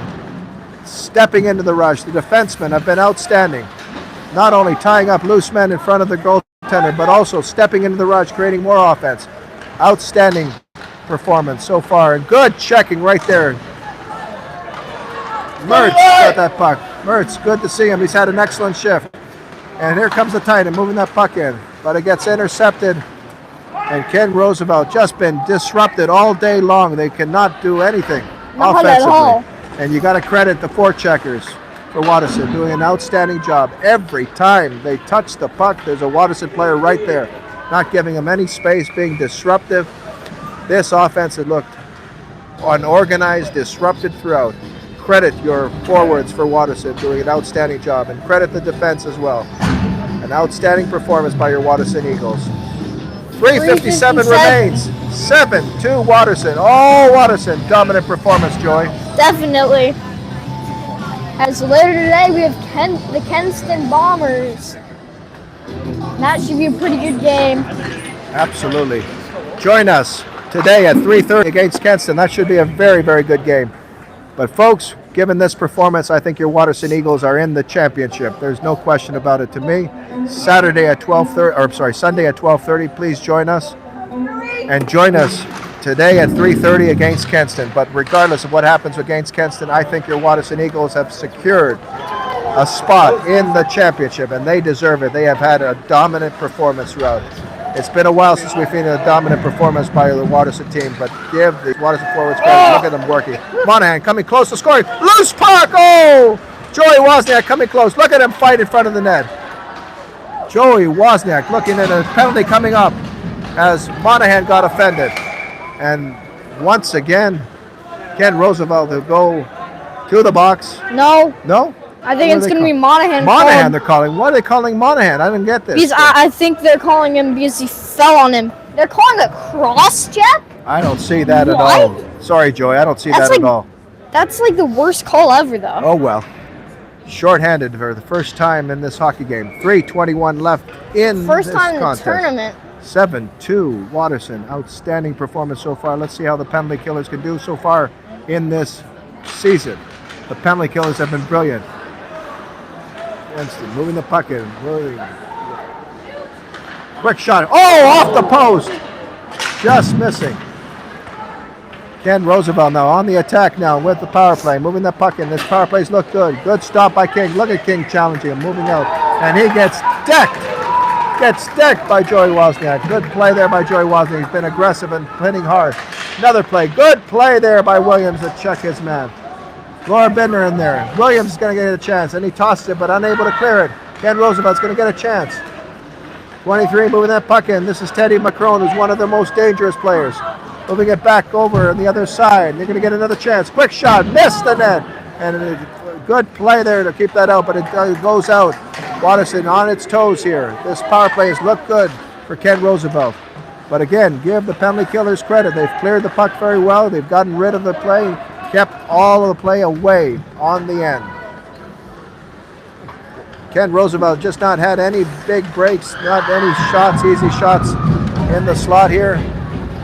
Stepping into the rush. The defensemen have been outstanding. Not only tying up loose men in front of the goaltender, but also stepping into the rush, creating more offense. Outstanding performance so far. And good checking right there. Mertz got that puck. Mertz, good to see him. He's had an excellent shift. And here comes the Titan moving that puck in. But it gets intercepted. And Ken Roosevelt just been disrupted all day long. They cannot do anything offensively. And you got to credit the forecheckers for Watterson doing an outstanding job. Every time they touch the puck, there's a Watterson player right there, not giving them any space, being disruptive. This offense had looked unorganized, disrupted throughout. Credit your forwards for Watterson doing an outstanding job, and credit the defense as well. An outstanding performance by your Watterson Eagles. 3:57 remains. 7-2 Watterson. All Watterson. Dominant performance, Joy. Definitely. As later today, we have the Kenston Bombers. That should be a pretty good game. Absolutely. Join us today at 3:30 against Kenston. That should be a very, very good game. But folks, given this performance, I think your Watterson Eagles are in the championship. There's no question about it to me. Sunday at 12:30. Please join us. And join us today at 3:30 against Kenston. But regardless of what happens against Kenston, I think your Watterson Eagles have secured a spot in the championship, and they deserve it. They have had a dominant performance throughout. It's been a while since we've seen a dominant performance by the Watterson team, but give the Watterson forwards credit. Look at them working. Monahan coming close to scoring. Loose puck! Oh! Joey Wozniak coming close. Look at him fight in front of the net. Joey Wozniak looking at a penalty coming up as Monahan got offended. And once again, Ken Roosevelt will go to the box. No, No? I think it's going to be Monahan. Monahan they're calling. Why are they calling Monahan? I didn't get this. Because I think they're calling him because he fell on him. They're calling a cross check? I don't see that at What? all. Sorry, Joey. I don't see That's that at like- all. That's like the worst call ever, though. Oh, well. Short-handed for the first time in this hockey game. 3:21 left in First this time in the contest. tournament. 7-2 Watterson. Outstanding performance so far. Let's see how the penalty killers can do so far in this season. The penalty killers have been brilliant. Winston moving the puck in. Really. Quick shot. Oh, off the post. Just missing. Ken Roosevelt now on the attack now with the power play. Moving the puck in. This power plays look good. Good stop by King. Look at King challenging him. Moving out. And he gets decked. Gets decked by Joey Wozniak. Good play there by Joey Wozniak. He's been aggressive and hitting hard. Another play. Good play there by Williams to check his man. Laura Bidner in there. Williams is going to get a chance, and he tossed it, but unable to clear it. Ken Roosevelt's going to get a chance. 23 moving that puck in. This is Teddy McCrone, who's one of the most dangerous players. Moving it back over on the other side. They're going to get another chance. Quick shot. Missed the net. And a good play there to keep that out, but it goes out. Watterson on its toes here. This power play has looked good for Ken Roosevelt. But again, give the penalty killers credit. They've cleared the puck very well. They've gotten rid of the play. Kept all of the play away on the end. Ken Roosevelt just not had any big breaks, not any shots, easy shots in the slot here.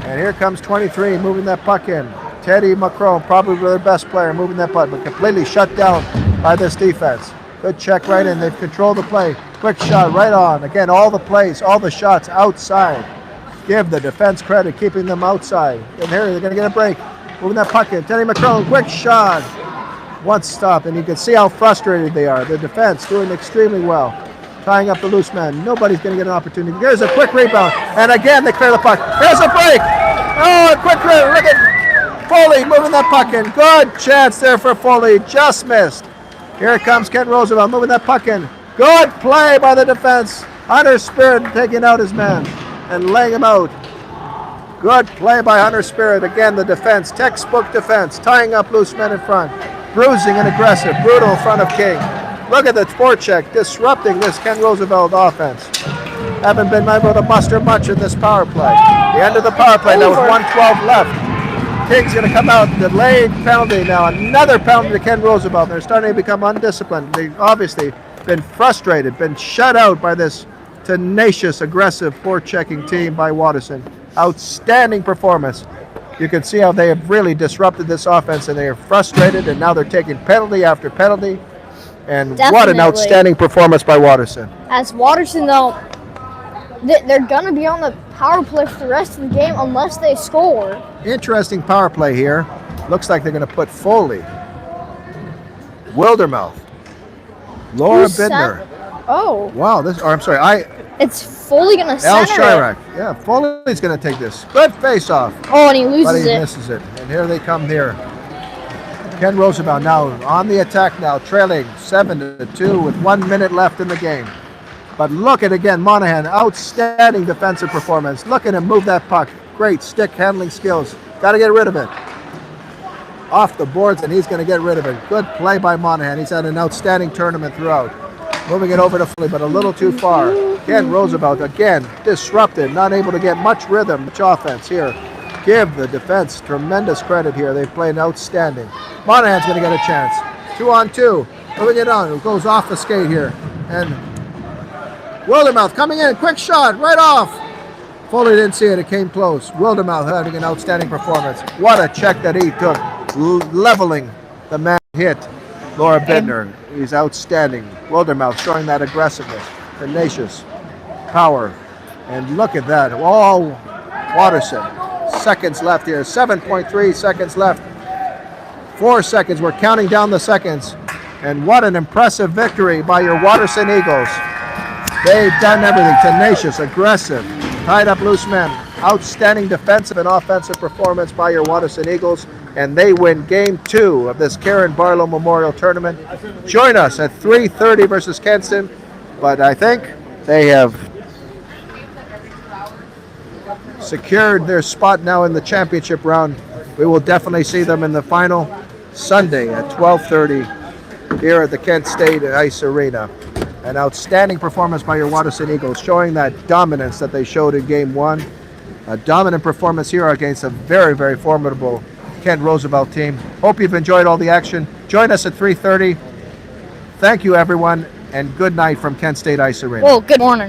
And here comes 23 moving that puck in. Teddy McCrone, probably their best player, moving that puck, but completely shut down by this defense. Good check right in. They've controlled the play. Quick shot right on. Again, all the plays, all the shots outside. Give the defense credit, keeping them outside. And here they're going to get a break. Moving that puck in. Teddy McCrone, quick shot. One stop, and you can see how frustrated they are. The defense doing extremely well. Tying up the loose man. Nobody's going to get an opportunity. There's a quick rebound. And again, they clear the puck. There's a break. Oh, a quick clear. Look at Foley moving that puck in. Good chance there for Foley. Just missed. Here comes Ken Roosevelt moving that puck in. Good play by the defense. Hunter Spirit taking out his man and laying him out. Good play by Hunter Spirit. Again, the defense, textbook defense, tying up loose men in front. Bruising and aggressive, brutal in front of King. Look at the forecheck, disrupting this Ken Roosevelt offense. Haven't been able to muster much in this power play. The end of the power play, now with 1:12 left. King's going to come out, delayed penalty now. Another penalty to Ken Roosevelt. They're starting to become undisciplined. They've obviously been frustrated, been shut out by this tenacious, aggressive, forechecking team by Watterson. Outstanding performance. You can see how they have really disrupted this offense, and they are frustrated, and now they're taking penalty after penalty. And what an Definitely. outstanding performance by Watterson. As Watterson, though, they're going to be on the power play for the rest of the game unless they score. Interesting power play here. Looks like they're going to put Foley, Wildermouth, Laura Who's Bidner. Oh, Wow, I'm sorry, it's fully going to Al center Chirac. Yeah, Foley's going to take this. Good face-off. it. Oh, and he But loses he it. misses it. And here they come here. Ken Roosevelt now on the attack now, trailing 7-2 with 1 minute left in the game. But look at again, Monahan, outstanding defensive performance. Look at him move that puck. Great stick handling skills. Got to get rid of it. Off the boards, and he's going to get rid of it. Good play by Monahan. He's had an outstanding tournament throughout. Moving it over to Foley, but a little too far. Ken Roosevelt again disrupted, not able to get much rhythm, much offense here. Give the defense tremendous credit here. They've played outstanding. Monahan's going to get a chance. 2-on-2. Moving it on. It goes off the skate here. And Wildermouth coming in. Quick shot. Right off. Foley didn't see it. It came close. Wildermouth having an outstanding performance. What a check that he took. Leveling the man hit Laura Bittner. He's outstanding. Wildermouth showing that aggressiveness, tenacious power. And look at that. All Watterson. Seconds left here. 7.3 seconds left. 4 seconds. We're counting down the seconds. And what an impressive victory by your Watterson Eagles. They've done everything. Tenacious, aggressive, tied up loose men. Outstanding defensive and offensive performance by your Watterson Eagles. And they win game 2 of this Karen Barlow Memorial Tournament. Join us at 3:30 versus Kenston. But I think they have secured their spot now in the championship round. We will definitely see them in the final Sunday at 12:30 here at the Kent State Ice Arena. An outstanding performance by your Watterson Eagles, showing that dominance that they showed in game 1. A dominant performance here against a very, very formidable Kent Roosevelt team. Hope you've enjoyed all the action. Join us at 3:30. Thank you, everyone, and good night from Kent State Ice Arena. Well, good morning.